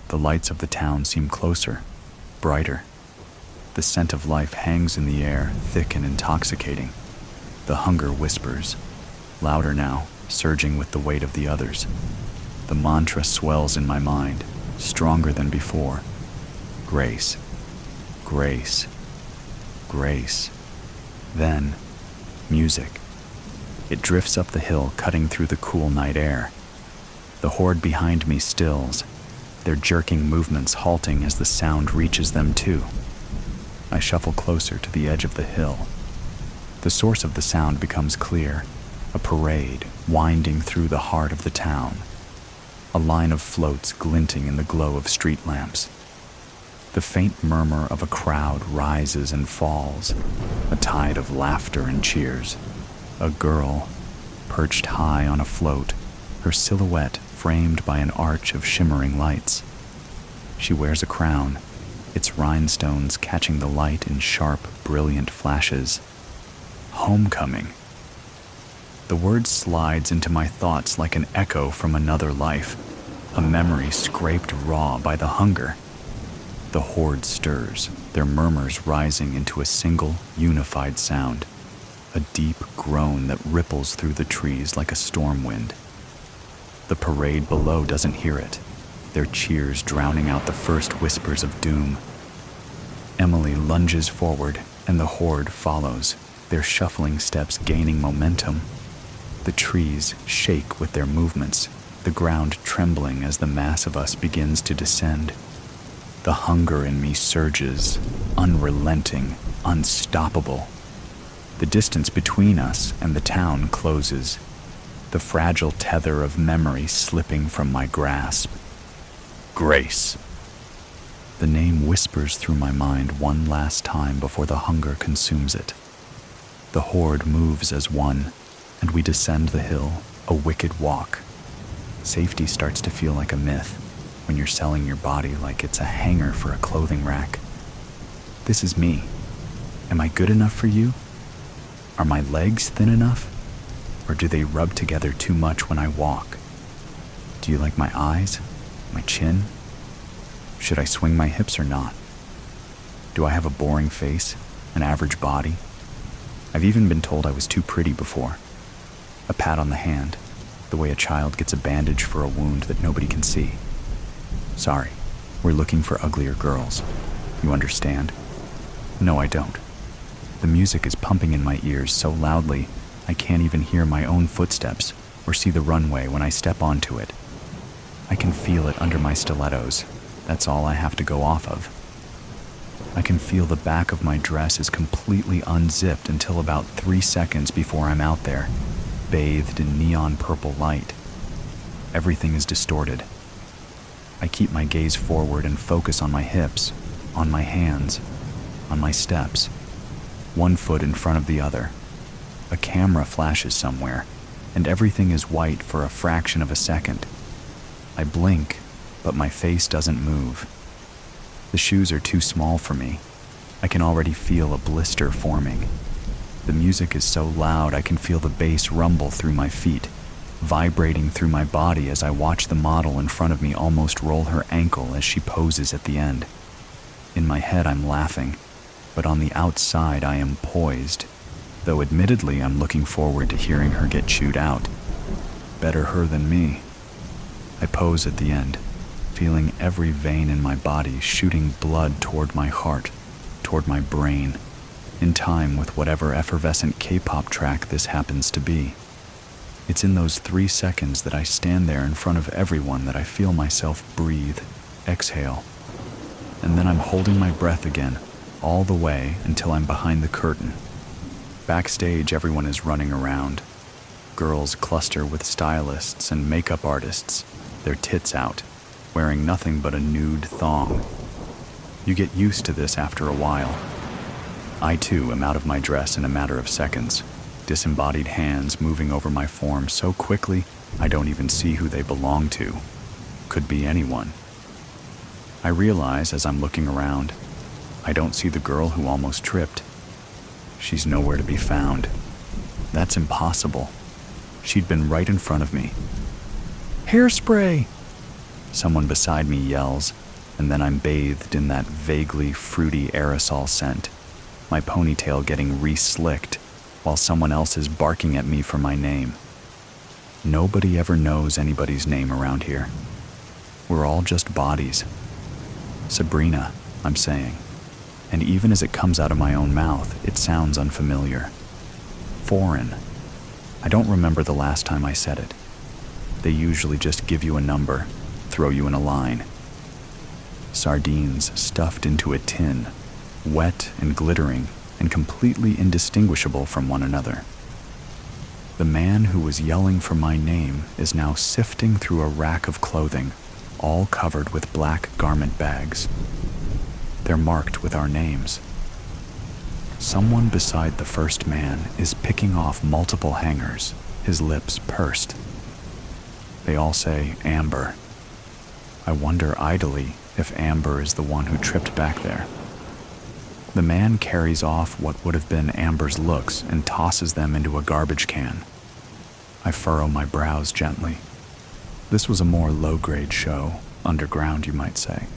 The lights of the town seem closer, brighter. The scent of life hangs in the air, thick and intoxicating. The hunger whispers, louder now, surging with the weight of the others. The mantra swells in my mind, stronger than before. Grace, grace, grace. Then, music. It drifts up the hill, cutting through the cool night air. The horde behind me stills, their jerking movements halting as the sound reaches them too. I shuffle closer to the edge of the hill. The source of the sound becomes clear, a parade winding through the heart of the town. a line of floats glinting in the glow of street lamps. The faint murmur of a crowd rises and falls, a tide of laughter and cheers. A girl, perched high on a float, her silhouette framed by an arch of shimmering lights. She wears a crown, its rhinestones catching the light in sharp, brilliant flashes. Homecoming. The word slides into my thoughts like an echo from another life, a memory scraped raw by the hunger. The horde stirs, their murmurs rising into a single, unified sound, a deep groan that ripples through the trees like a storm wind. The parade below doesn't hear it, their cheers drowning out the first whispers of doom. Emily lunges forward, and the horde follows, their shuffling steps gaining momentum. The trees shake with their movements, the ground trembling as the mass of us begins to descend. The hunger in me surges, unrelenting, unstoppable. The distance between us and the town closes, the fragile tether of memory slipping from my grasp. Grace. The name whispers through my mind one last time before the hunger consumes it. The horde moves as one, and we descend the hill, a wicked walk. Safety starts to feel like a myth when you're selling your body like it's a hanger for a clothing rack. This is me. Am I good enough for you? Are my legs thin enough? Or do they rub together too much when I walk? Do you like my eyes? My chin? Should I swing my hips or not? Do I have a boring face? An average body? I've even been told I was too pretty before. A pat on the hand, the way a child gets a bandage for a wound that nobody can see. Sorry, we're looking for uglier girls. You understand? No, I don't. The music is pumping in my ears so loudly I can't even hear my own footsteps or see the runway when I step onto it. I can feel it under my stilettos. That's all I have to go off of. I can feel the back of my dress is completely unzipped until about 3 seconds before I'm out there, bathed in neon purple light. Everything is distorted. I keep my gaze forward and focus on my hips, on my hands, on my steps, one foot in front of the other. A camera flashes somewhere, and everything is white for a fraction of a second. I blink, but my face doesn't move. The shoes are too small for me. I can already feel a blister forming. The music is so loud I can feel the bass rumble through my feet, vibrating through my body as I watch the model in front of me almost roll her ankle as she poses at the end. In my head I'm laughing, but on the outside I am poised, though admittedly I'm looking forward to hearing her get chewed out. Better her than me. I pose at the end, feeling every vein in my body shooting blood toward my heart, toward my brain, in time with whatever effervescent K-pop track this happens to be. It's in those 3 seconds that I stand there in front of everyone that I feel myself breathe, exhale, and then I'm holding my breath again, all the way until I'm behind the curtain. Backstage, everyone is running around. Girls cluster with stylists and makeup artists, their tits out, wearing nothing but a nude thong. You get used to this after a while. I too am out of my dress in a matter of seconds, disembodied hands moving over my form so quickly I don't even see who they belong to. Could be anyone. I realize as I'm looking around, I don't see the girl who almost tripped. She's nowhere to be found. That's impossible. She'd been right in front of me. Hairspray! Someone beside me yells, and then I'm bathed in that vaguely fruity aerosol scent, my ponytail getting re-slicked while someone else is barking at me for my name. Nobody ever knows anybody's name around here. We're all just bodies. Sabrina, I'm saying, and even as it comes out of my own mouth, it sounds unfamiliar. Foreign. I don't remember the last time I said it. They usually just give you a number, throw you in a line. Sardines stuffed into a tin, wet and glittering and completely indistinguishable from one another. The man who was yelling for my name is now sifting through a rack of clothing, all covered with black garment bags. They're marked with our names. Someone beside the first man is picking off multiple hangers, his lips pursed. They all say Amber. I wonder idly if Amber is the one who tripped back there. The man carries off what would have been Amber's looks and tosses them into a garbage can. I furrow my brows gently. This was a more low-grade show, underground you might say.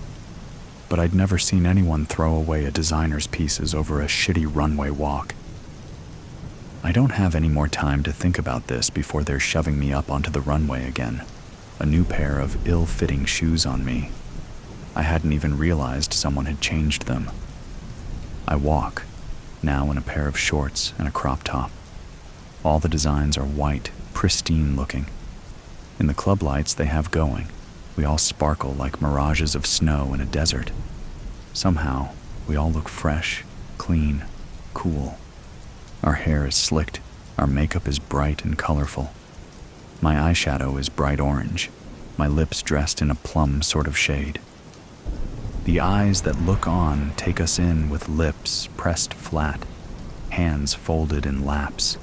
But I'd never seen anyone throw away a designer's pieces over a shitty runway walk. I don't have any more time to think about this before they're shoving me up onto the runway again, a new pair of ill-fitting shoes on me. I hadn't even realized someone had changed them. I walk, now in a pair of shorts and a crop top. All the designs are white, pristine looking. In the club lights they have going, we all sparkle like mirages of snow in a desert. Somehow, we all look fresh, clean, cool. Our hair is slicked, our makeup is bright and colorful. My eyeshadow is bright orange, my lips dressed in a plum sort of shade. The eyes that look on take us in with lips pressed flat, hands folded in laps.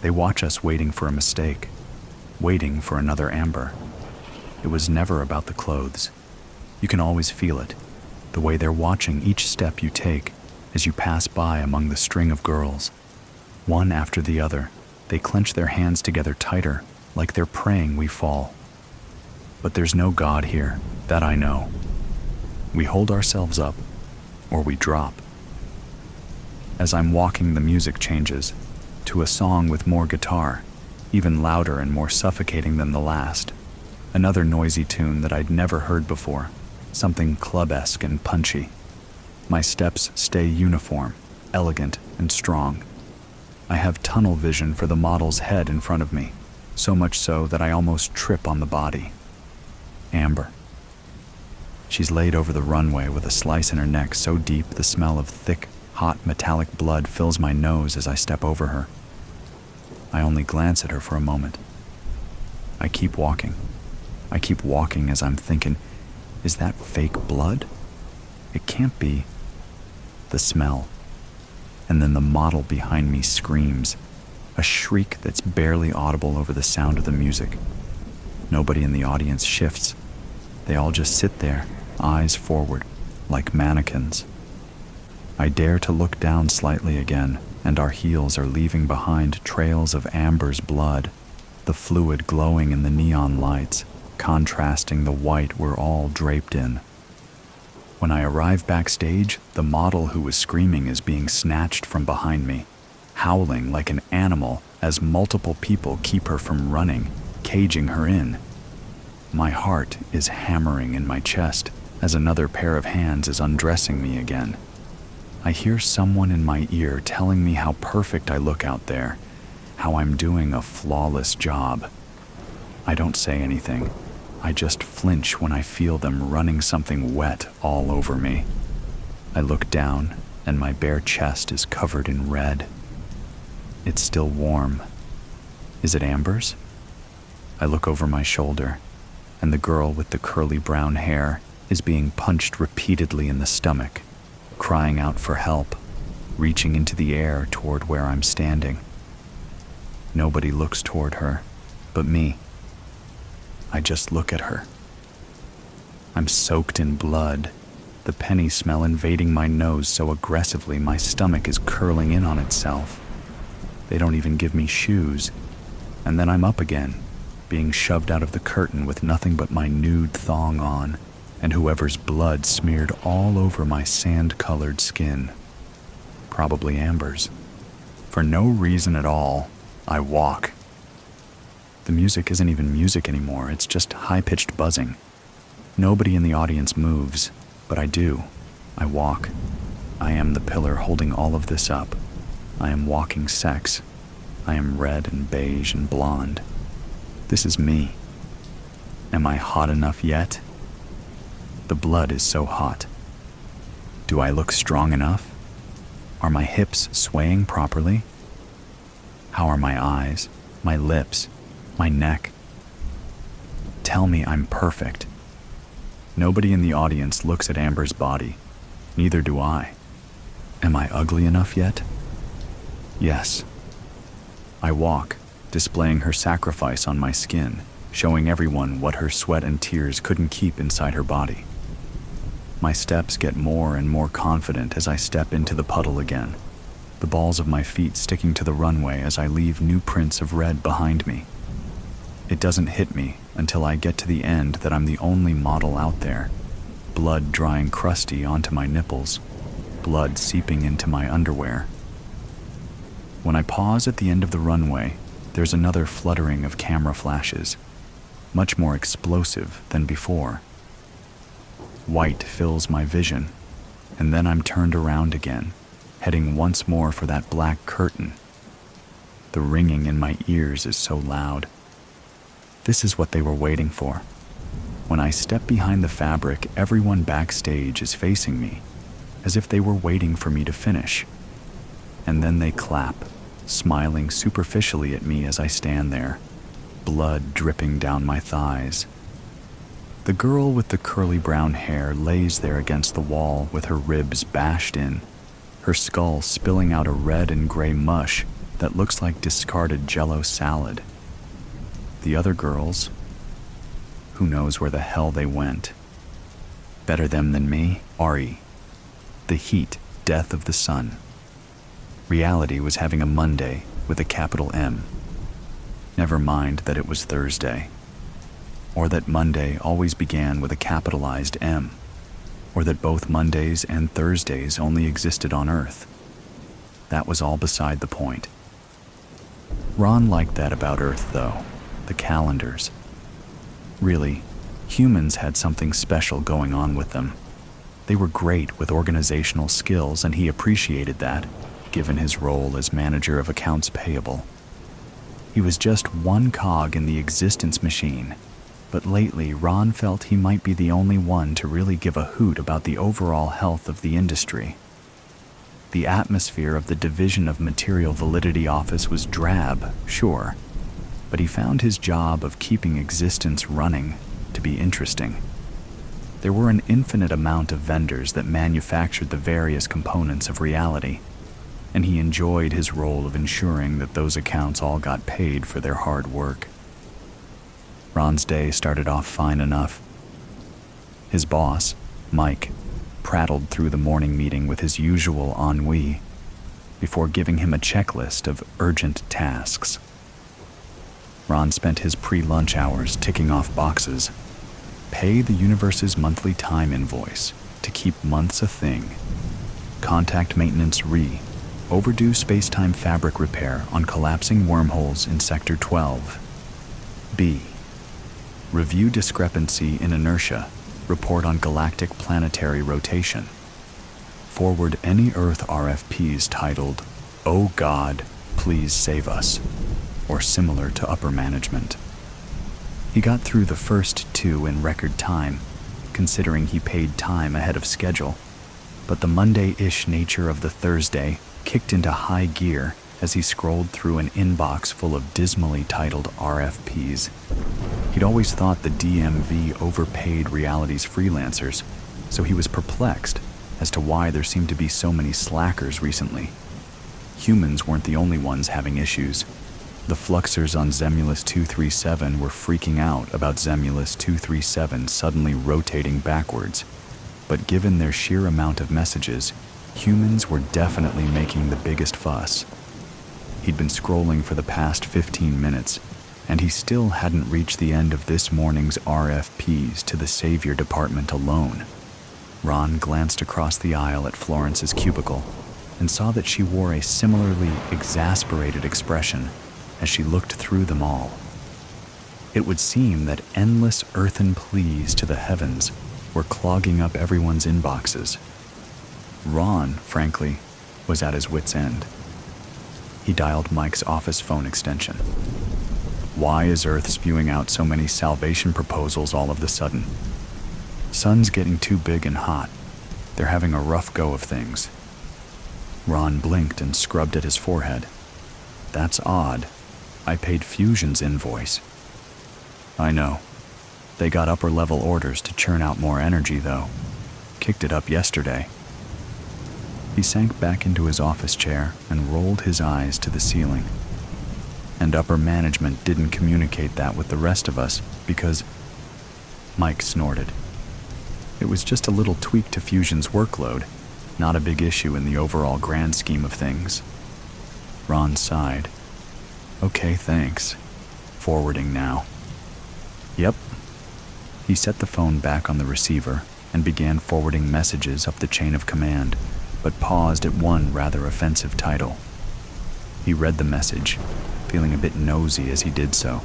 They watch us waiting for a mistake, waiting for another Amber. It was never about the clothes. You can always feel it, the way they're watching each step you take as you pass by among the string of girls. One after the other, they clench their hands together tighter, like they're praying we fall. But there's no God here, that I know. We hold ourselves up, or we drop. As I'm walking, the music changes to a song with more guitar, even louder and more suffocating than the last. Another noisy tune that I'd never heard before, something club-esque and punchy. My steps stay uniform, elegant, and strong. I have tunnel vision for the model's head in front of me, so much so that I almost trip on the body. Amber. She's laid over the runway with a slice in her neck so deep the smell of thick, hot, metallic blood fills my nose as I step over her. I only glance at her for a moment. I keep walking. I keep walking as I'm thinking, is that fake blood? It can't be. The smell. And then the model behind me screams, a shriek that's barely audible over the sound of the music. Nobody in the audience shifts. They all just sit there, eyes forward, like mannequins. I dare to look down slightly again, and our heels are leaving behind trails of Amber's blood, the fluid glowing in the neon lights, contrasting the white we're all draped in. When I arrive backstage, the model who was screaming is being snatched from behind me, howling like an animal as multiple people keep her from running, caging her in. My heart is hammering in my chest as another pair of hands is undressing me again. I hear someone in my ear telling me how perfect I look out there, how I'm doing a flawless job. I don't say anything. I just flinch when I feel them running something wet all over me. I look down, and my bare chest is covered in red. It's still warm. Is it Amber's? I look over my shoulder, and the girl with the curly brown hair is being punched repeatedly in the stomach, crying out for help, reaching into the air toward where I'm standing. Nobody looks toward her, but me. I just look at her. I'm soaked in blood, the penny smell invading my nose so aggressively my stomach is curling in on itself. They don't even give me shoes, and then I'm up again, being shoved out of the curtain with nothing but my nude thong on, and whoever's blood smeared all over my sand-colored skin. Probably Amber's. For no reason at all, I walk. The music isn't even music anymore, it's just high-pitched buzzing. Nobody in the audience moves, but I do. I walk. I am the pillar holding all of this up. I am walking sex. I am red and beige and blonde. This is me. Am I hot enough yet? The blood is so hot. Do I look strong enough? Are my hips swaying properly? How are my eyes? my lips, my neck. Tell me I'm perfect. Nobody in the audience looks at Amber's body. Neither do I. Am I ugly enough yet? Yes. I walk, displaying her sacrifice on my skin, showing everyone what her sweat and tears couldn't keep inside her body. My steps get more and more confident as I step into the puddle again, the balls of my feet sticking to the runway as I leave new prints of red behind me. It doesn't hit me until I get to the end that I'm the only model out there, blood drying crusty onto my nipples, blood seeping into my underwear. When I pause at the end of the runway, there's another fluttering of camera flashes, much more explosive than before. White fills my vision, and then I'm turned around again, heading once more for that black curtain. The ringing in my ears is so loud. This is what they were waiting for. When I step behind the fabric, everyone backstage is facing me, as if they were waiting for me to finish. And then they clap, smiling superficially at me as I stand there, blood dripping down my thighs. The girl with the curly brown hair lays there against the wall with her ribs bashed in, her skull spilling out a red and gray mush that looks like discarded Jell-O salad. The other girls, who knows where the hell they went? Better them than me, Ari. The heat, death of the sun. Reality was having a Monday with a capital M. Never mind that it was Thursday. Or that Monday always began with a capitalized M. Or that both Mondays and Thursdays only existed on Earth. That was all beside the point. Ron liked that about Earth, though, the calendars. Really, humans had something special going on with them. They were great with organizational skills, and he appreciated that, given his role as manager of accounts payable. He was just one cog in the existence machine, but lately Ron felt he might be the only one to really give a hoot about the overall health of the industry. The atmosphere of the Division of Material Validity office was drab, sure, but he found his job of keeping existence running to be interesting. There were an infinite amount of vendors that manufactured the various components of reality, and he enjoyed his role of ensuring that those accounts all got paid for their hard work. Ron's day started off fine enough. His boss, Mike, prattled through the morning meeting with his usual ennui before giving him a checklist of urgent tasks. Ron spent his pre-lunch hours ticking off boxes. Pay the universe's monthly time invoice to keep months a thing. Contact maintenance overdue space-time fabric repair on collapsing wormholes in Sector 12. B. Review discrepancy in inertia. Report on galactic planetary rotation. Forward any Earth RFPs titled, "Oh God, please save us," or similar to upper management. He got through the first two in record time, considering he paid time ahead of schedule, but the Monday-ish nature of the Thursday kicked into high gear as he scrolled through an inbox full of dismally titled RFPs. He'd always thought the DMV overpaid reality's freelancers, so he was perplexed as to why there seemed to be so many slackers recently. Humans weren't the only ones having issues. The fluxers on Zemulus 237 were freaking out about Zemulus 237 suddenly rotating backwards, but given their sheer amount of messages, humans were definitely making the biggest fuss. He'd been scrolling for the past 15 minutes, and he still hadn't reached the end of this morning's RFPs to the Savior Department alone. Ron glanced across the aisle at Florence's cubicle and saw that she wore a similarly exasperated expression as she looked through them all. It would seem that endless earthen pleas to the heavens were clogging up everyone's inboxes. Ron, frankly, was at his wit's end. He dialed Mike's office phone extension. Why is Earth spewing out so many salvation proposals all of the sudden? Sun's getting too big and hot. They're having a rough go of things. Ron blinked and scrubbed at his forehead. That's odd. I paid Fusion's invoice. I know. They got upper-level orders to churn out more energy, though. Kicked it up yesterday. He sank back into his office chair and rolled his eyes to the ceiling. And upper management didn't communicate that with the rest of us because... Mike snorted. It was just a little tweak to Fusion's workload, not a big issue in the overall grand scheme of things. Ron sighed. Okay, thanks. Forwarding now. Yep. He set the phone back on the receiver and began forwarding messages up the chain of command, but paused at one rather offensive title. He read the message, feeling a bit nosy as he did so.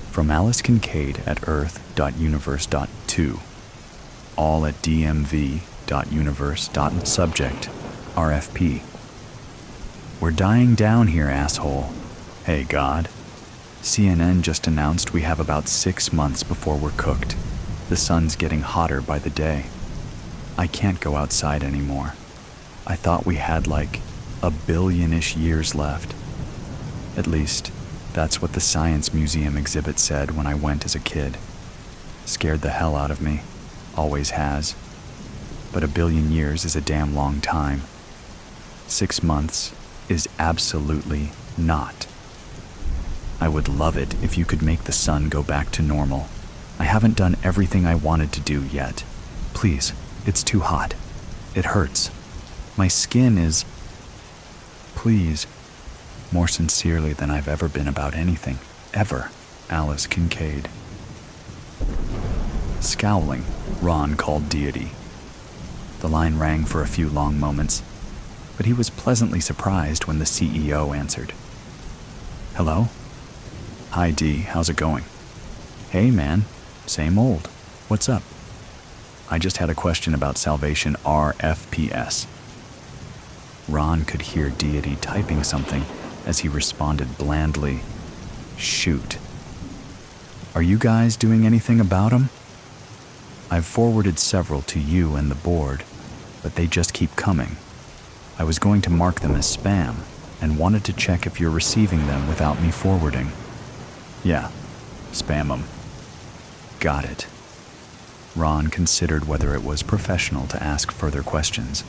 From Alice Kincaid at Earth.universe.2, all at DMV.universe. Subject, RFP. We're dying down here, asshole. Hey, God. CNN just announced we have about 6 months before we're cooked. The sun's getting hotter by the day. I can't go outside anymore. I thought we had like 1 billion-ish years left. At least, that's what the Science Museum exhibit said when I went as a kid. Scared the hell out of me. Always has. But 1 billion years is a damn long time. 6 months is absolutely not. I would love it if you could make the sun go back to normal. I haven't done everything I wanted to do yet. Please, it's too hot. It hurts. My skin is... Please. More sincerely than I've ever been about anything. Ever. Alice Kincaid. Scowling, Ron called Deity. The line rang for a few long moments, but he was pleasantly surprised when the CEO answered. Hello? Hi, D. How's it going? Hey, man. Same old. What's up? I just had a question about Salvation RFPS. Ron could hear Deity typing something as he responded blandly, Shoot. Are you guys doing anything about them? I've forwarded several to you and the board, but they just keep coming. I was going to mark them as spam and wanted to check if you're receiving them without me forwarding. Yeah, spam them. Got it. Ron considered whether it was professional to ask further questions,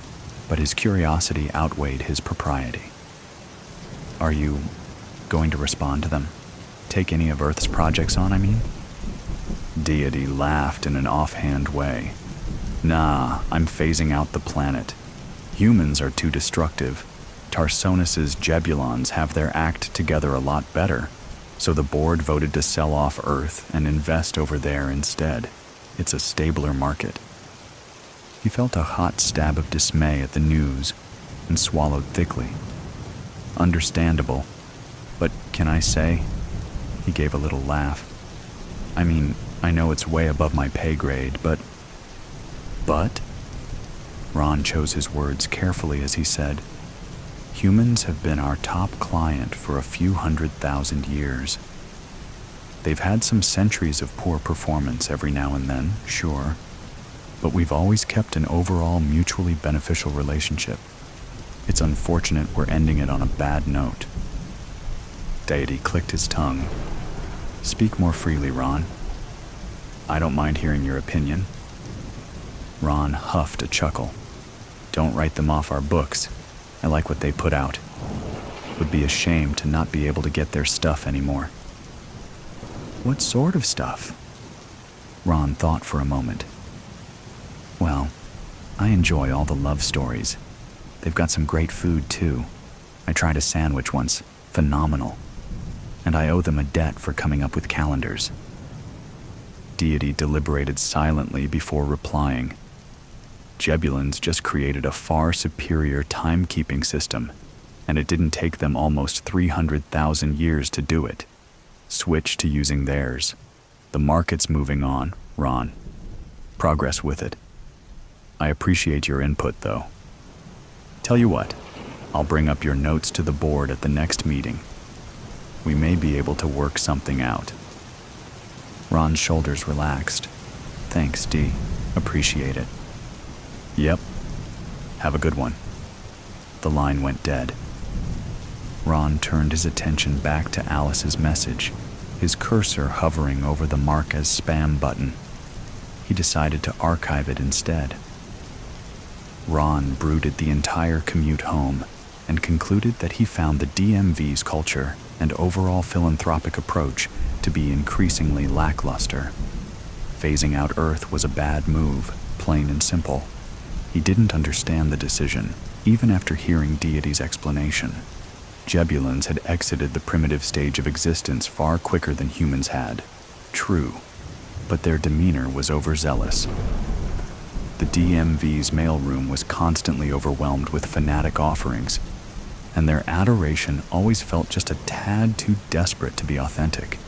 but his curiosity outweighed his propriety. Are you going to respond to them? Take any of Earth's projects on, I mean? Deity laughed in an offhand way. Nah, I'm phasing out the planet. Humans are too destructive. Tarsonis's Jebulons have their act together a lot better, so the board voted to sell off Earth and invest over there instead. It's a stabler market. He felt a hot stab of dismay at the news and swallowed thickly. Understandable, but can I say? He gave a little laugh. I mean, I know it's way above my pay grade, but... But? Ron chose his words carefully as he said, Humans have been our top client for a few 100,000 years. They've had some centuries of poor performance every now and then, sure, but we've always kept an overall mutually beneficial relationship. It's unfortunate we're ending it on a bad note. Deity clicked his tongue. Speak more freely, Ron. I don't mind hearing your opinion. Ron huffed a chuckle. Don't write them off our books. I like what they put out. Would be a shame to not be able to get their stuff anymore. What sort of stuff? Ron thought for a moment. Well, I enjoy all the love stories. They've got some great food, too. I tried a sandwich once. Phenomenal. And I owe them a debt for coming up with calendars. Deity deliberated silently before replying. Jebulons just created a far superior timekeeping system, and it didn't take them almost 300,000 years to do it. Switch to using theirs. The market's moving on, Ron. Progress with it. I appreciate your input, though. Tell you what, I'll bring up your notes to the board at the next meeting. We may be able to work something out. Ron's shoulders relaxed. Thanks, D. Appreciate it. Yep. Have a good one. The line went dead. Ron turned his attention back to Alice's message, his cursor hovering over the Mark as Spam button. He decided to archive it instead. Ron brooded the entire commute home and concluded that he found the DMV's culture and overall philanthropic approach to be increasingly lackluster. Phasing out Earth was a bad move, plain and simple. He didn't understand the decision, even after hearing Deity's explanation. Gebulans had exited the primitive stage of existence far quicker than humans had. True, but their demeanor was overzealous. The DMV's mailroom was constantly overwhelmed with fanatic offerings, and their adoration always felt just a tad too desperate to be authentic.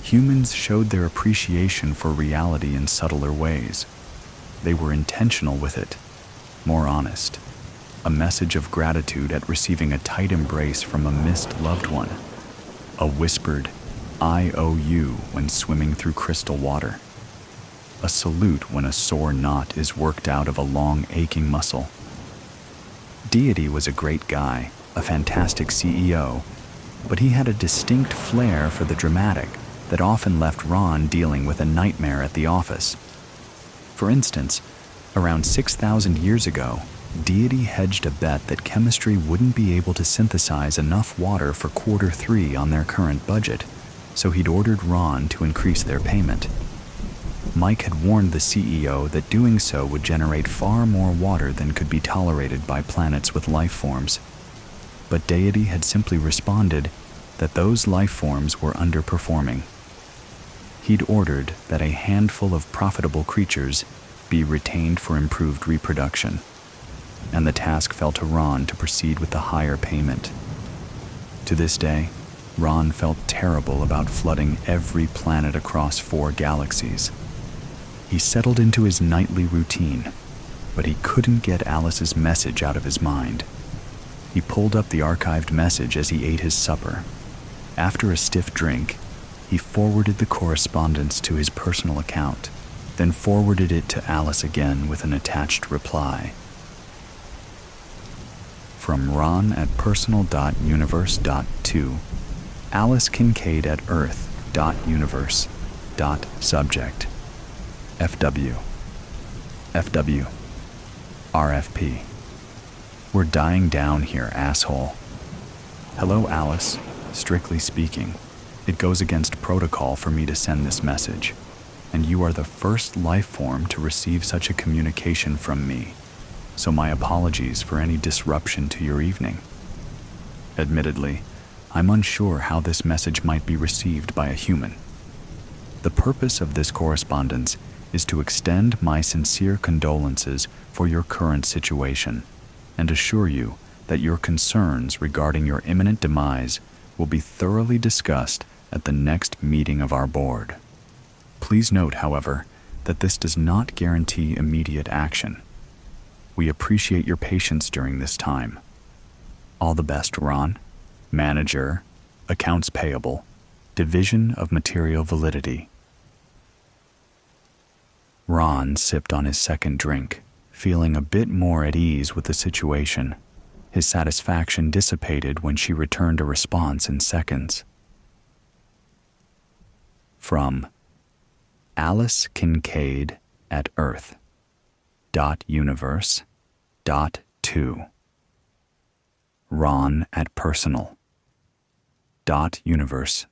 Humans showed their appreciation for reality in subtler ways. They were intentional with it, more honest. A message of gratitude at receiving a tight embrace from a missed loved one. A whispered, "I owe you" when swimming through crystal water. A salute when a sore knot is worked out of a long, aching muscle. Deity was a great guy, a fantastic CEO, but he had a distinct flair for the dramatic that often left Ron dealing with a nightmare at the office. For instance, around 6,000 years ago, Deity hedged a bet that chemistry wouldn't be able to synthesize enough water for Q3 on their current budget, so he'd ordered Ron to increase their payment. Mike had warned the CEO that doing so would generate far more water than could be tolerated by planets with life forms. But Deity had simply responded that those life forms were underperforming. He'd ordered that a handful of profitable creatures be retained for improved reproduction, and the task fell to Ron to proceed with the higher payment. To this day, Ron felt terrible about flooding every planet across 4 galaxies. He settled into his nightly routine, but he couldn't get Alice's message out of his mind. He pulled up the archived message as he ate his supper. After a stiff drink, he forwarded the correspondence to his personal account, then forwarded it to Alice again with an attached reply. From Ron at personal.universe.2, Alice Kincaid at earth.universe.subject. FW. FW. RFP. We're dying down here, asshole. Hello, Alice. Strictly speaking, it goes against protocol for me to send this message, and you are the first life form to receive such a communication from me, so my apologies for any disruption to your evening. Admittedly, I'm unsure how this message might be received by a human. The purpose of this correspondence is to extend my sincere condolences for your current situation and assure you that your concerns regarding your imminent demise will be thoroughly discussed at the next meeting of our board. Please note, however, that this does not guarantee immediate action. We appreciate your patience during this time. All the best, Ron. Manager, Accounts Payable, Division of Material Validity. Ron sipped on his second drink, feeling a bit more at ease with the situation. His satisfaction dissipated when she returned a response in seconds. From Alice Kincaid at Earth.universe.2. Ron at personal.universe.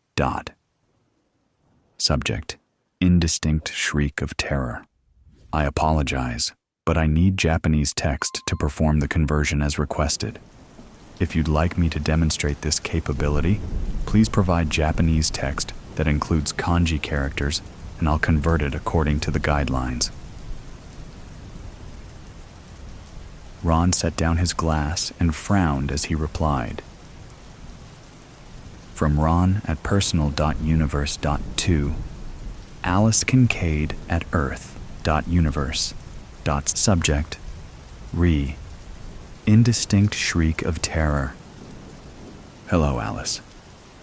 Subject: indistinct shriek of terror. I apologize, but I need Japanese text to perform the conversion as requested. If you'd like me to demonstrate this capability, please provide Japanese text that includes kanji characters, and I'll convert it according to the guidelines. Ron set down his glass and frowned as he replied. From Ron at personal.universe.2, Alice Kincaid at Earth.universe. Subject: indistinct shriek of terror. Hello, Alice.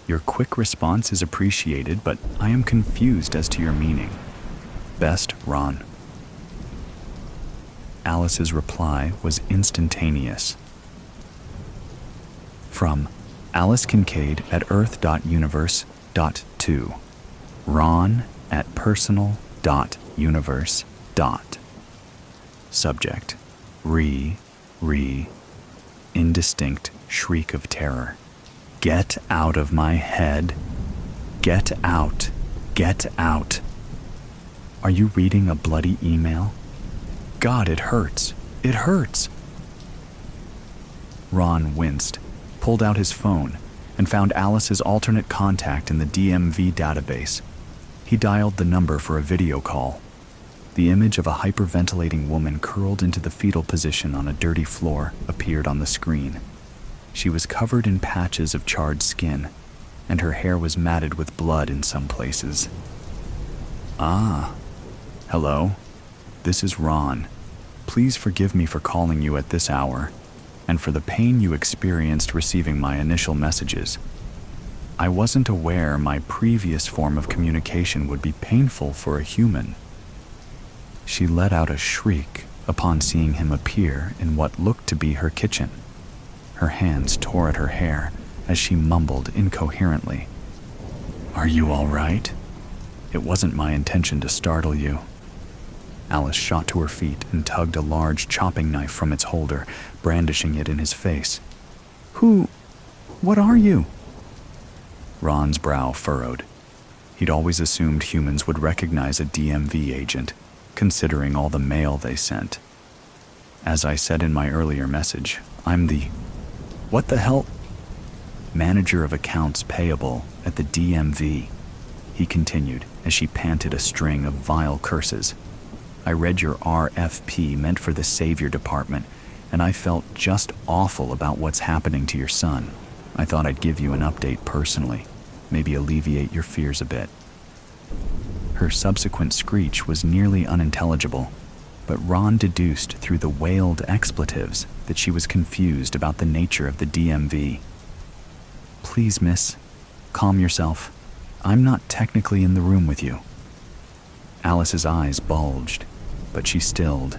Your quick response is appreciated, but I am confused as to your meaning. Best, Ron. Alice's reply was instantaneous. From Alice Kincaid at earth.universe.2. Ron at personal.universe. Subject: indistinct shriek of terror. Get out of my head. Get out. Get out. Are you reading a bloody email? God, it hurts. It hurts. Ron winced, pulled out his phone, and found Alice's alternate contact in the DMV database. He dialed the number for a video call. The image of a hyperventilating woman curled into the fetal position on a dirty floor appeared on the screen. She was covered in patches of charred skin, and her hair was matted with blood in some places. Ah, hello. This is Ron. Please forgive me for calling you at this hour, and for the pain you experienced receiving my initial messages. I wasn't aware my previous form of communication would be painful for a human. She let out a shriek upon seeing him appear in what looked to be her kitchen. Her hands tore at her hair as she mumbled incoherently. Are you all right? It wasn't my intention to startle you. Alice shot to her feet and tugged a large chopping knife from its holder, brandishing it in his face. What are you? Ron's brow furrowed. He'd always assumed humans would recognize a DMV agent, considering all the mail they sent. As I said in my earlier message, I'm the... What the hell? Manager of accounts payable at the DMV, he continued as she panted a string of vile curses. I read your RFP meant for the Savior Department, and I felt just awful about what's happening to your son. I thought I'd give you an update personally, maybe alleviate your fears a bit. Her subsequent screech was nearly unintelligible, but Ron deduced through the wailed expletives that she was confused about the nature of the DMV. Please, miss, calm yourself. I'm not technically in the room with you. Alice's eyes bulged, but she stilled,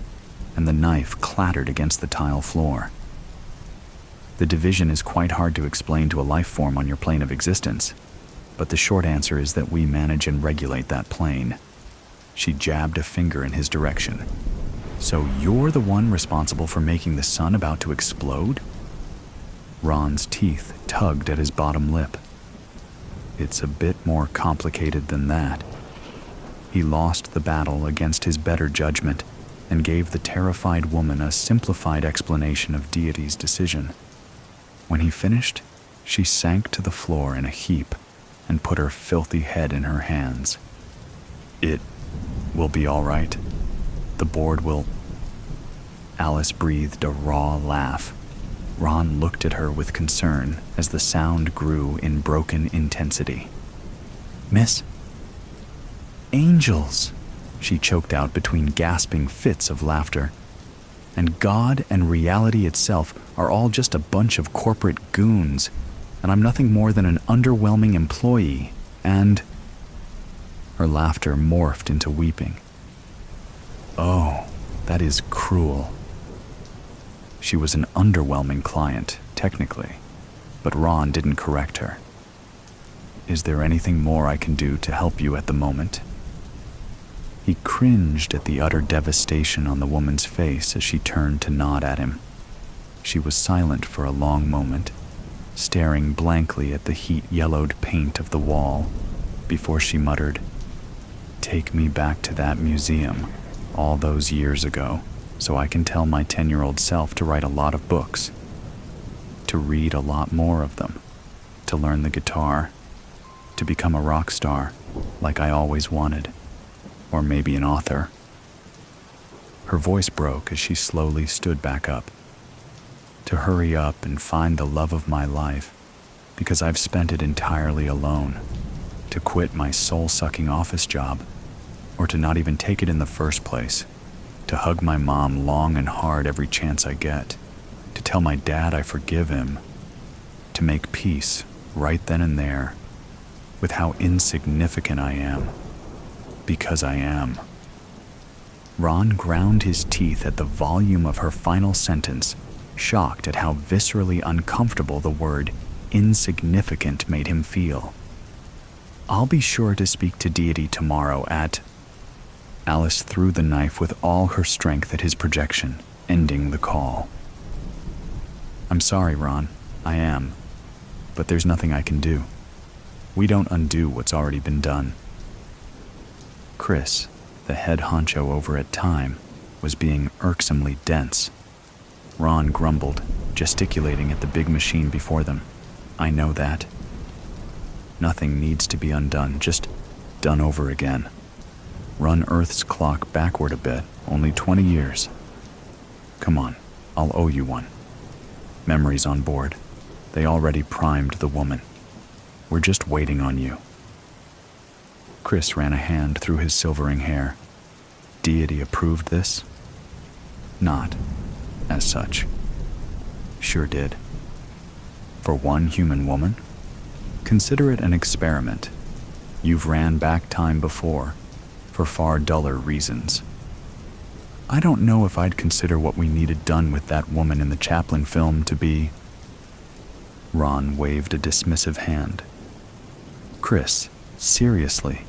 and the knife clattered against the tile floor. The division is quite hard to explain to a life form on your plane of existence, but the short answer is that we manage and regulate that plane. She jabbed a finger in his direction. So you're the one responsible for making the sun about to explode? Ron's teeth tugged at his bottom lip. It's a bit more complicated than that. He lost the battle against his better judgment and gave the terrified woman a simplified explanation of Deity's decision. When he finished, she sank to the floor in a heap and put her filthy head in her hands. It will be all right. The board will... Alice breathed a raw laugh. Ron looked at her with concern as the sound grew in broken intensity. Miss? Angels, she choked out between gasping fits of laughter. And God and reality itself are all just a bunch of corporate goons, and I'm nothing more than an underwhelming employee, and... Her laughter morphed into weeping. Oh, that is cruel. She was an underwhelming client, technically, but Ron didn't correct her. Is there anything more I can do to help you at the moment? He cringed at the utter devastation on the woman's face as she turned to nod at him. She was silent for a long moment, staring blankly at the heat-yellowed paint of the wall, before she muttered, "Take me back to that museum, all those years ago, so I can tell my 10-year-old self to write a lot of books, to read a lot more of them, to learn the guitar, to become a rock star like I always wanted, or maybe an author." Her voice broke as she slowly stood back up. To hurry up and find the love of my life, because I've spent it entirely alone, to quit my soul-sucking office job, or to not even take it in the first place, to hug my mom long and hard every chance I get, to tell my dad I forgive him, to make peace right then and there with how insignificant I am, because I am. Ron ground his teeth at the volume of her final sentence shocked at how viscerally uncomfortable the word insignificant made him feel. "I'll be sure to speak to Deity tomorrow at..." Alice threw the knife with all her strength at his projection, ending the call. "I'm sorry, Ron. I am. But there's nothing I can do. We don't undo what's already been done." Chris, the head honcho over at Time, was being irksomely dense. Ron grumbled, gesticulating at the big machine before them. "I know that. Nothing needs to be undone, just done over again. Run Earth's clock backward a bit, only 20 years. Come on, I'll owe you one. Memories on board. They already primed the woman. We're just waiting on you." Chris ran a hand through his silvering hair. Deity approved this? Not, as such. Sure did. For one human woman? Consider it an experiment. You've ran back time before, for far duller reasons. I don't know if I'd consider what we needed done with that woman in the Chaplin film to be... Ron waved a dismissive hand. "Chris, seriously."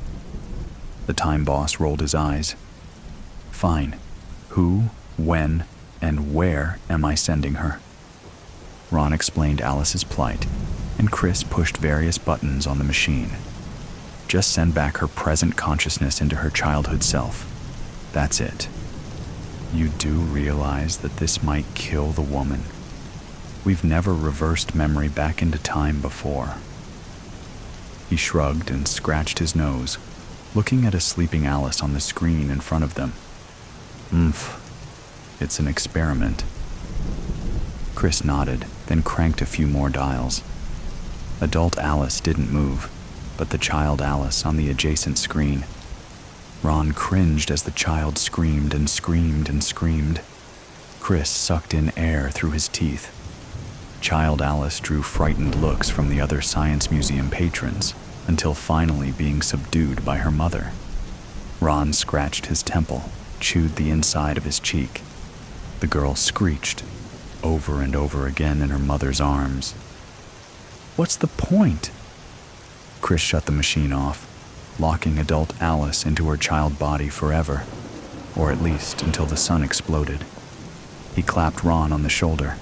The Time boss rolled his eyes. "Fine. Who, when, and where am I sending her?" Ron explained Alice's plight, and Chris pushed various buttons on the machine. "Just send back her present consciousness into her childhood self. That's it. You do realize that this might kill the woman. We've never reversed memory back into time before." He shrugged and scratched his nose, looking at a sleeping Alice on the screen in front of them. It's an experiment." Chris nodded, then cranked a few more dials. Adult Alice didn't move, but the child Alice on the adjacent screen. Ron cringed as the child screamed and screamed and screamed. Chris sucked in air through his teeth. Child Alice drew frightened looks from the other science museum patrons, until finally being subdued by her mother. Ron scratched his temple, chewed the inside of his cheek. The girl screeched, over and over again in her mother's arms. "What's the point?" Chris shut the machine off, locking adult Alice into her child body forever, or at least until the sun exploded. He clapped Ron on the shoulder.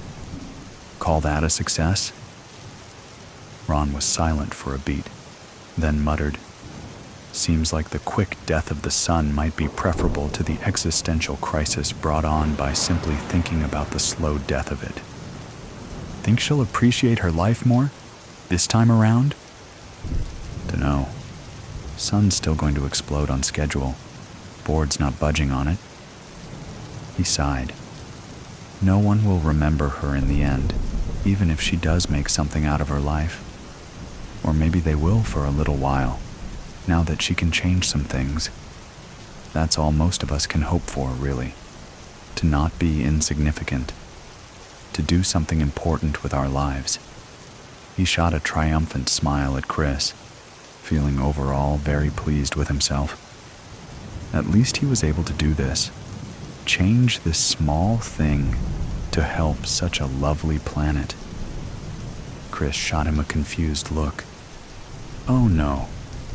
"Call that a success?" Ron was silent for a beat, then muttered, "Seems like the quick death of the sun might be preferable to the existential crisis brought on by simply thinking about the slow death of it. Think she'll appreciate her life more, this time around? Dunno. Sun's still going to explode on schedule. Board's not budging on it." He sighed. "No one will remember her in the end, even if she does make something out of her life. Or maybe they will for a little while, now that she can change some things. That's all most of us can hope for, really. To not be insignificant. To do something important with our lives." He shot a triumphant smile at Chris, feeling overall very pleased with himself. At least he was able to do this. Change this small thing to help such a lovely planet. Chris shot him a confused look. "Oh no,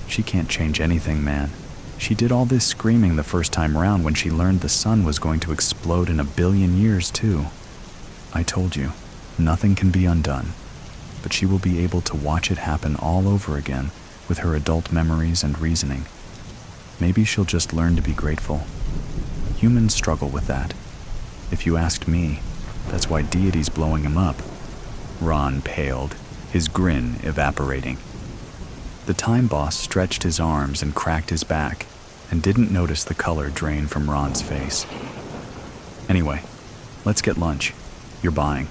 she can't change anything, man. She did all this screaming the first time around when she learned the sun was going to explode in 1 billion years too. I told you, nothing can be undone, but she will be able to watch it happen all over again with her adult memories and reasoning. Maybe she'll just learn to be grateful. Humans struggle with that. If you asked me, that's why Deity's blowing him up." Ron paled, his grin evaporating. The Time boss stretched his arms and cracked his back, and didn't notice the color drain from Ron's face. "Anyway, let's get lunch. You're buying."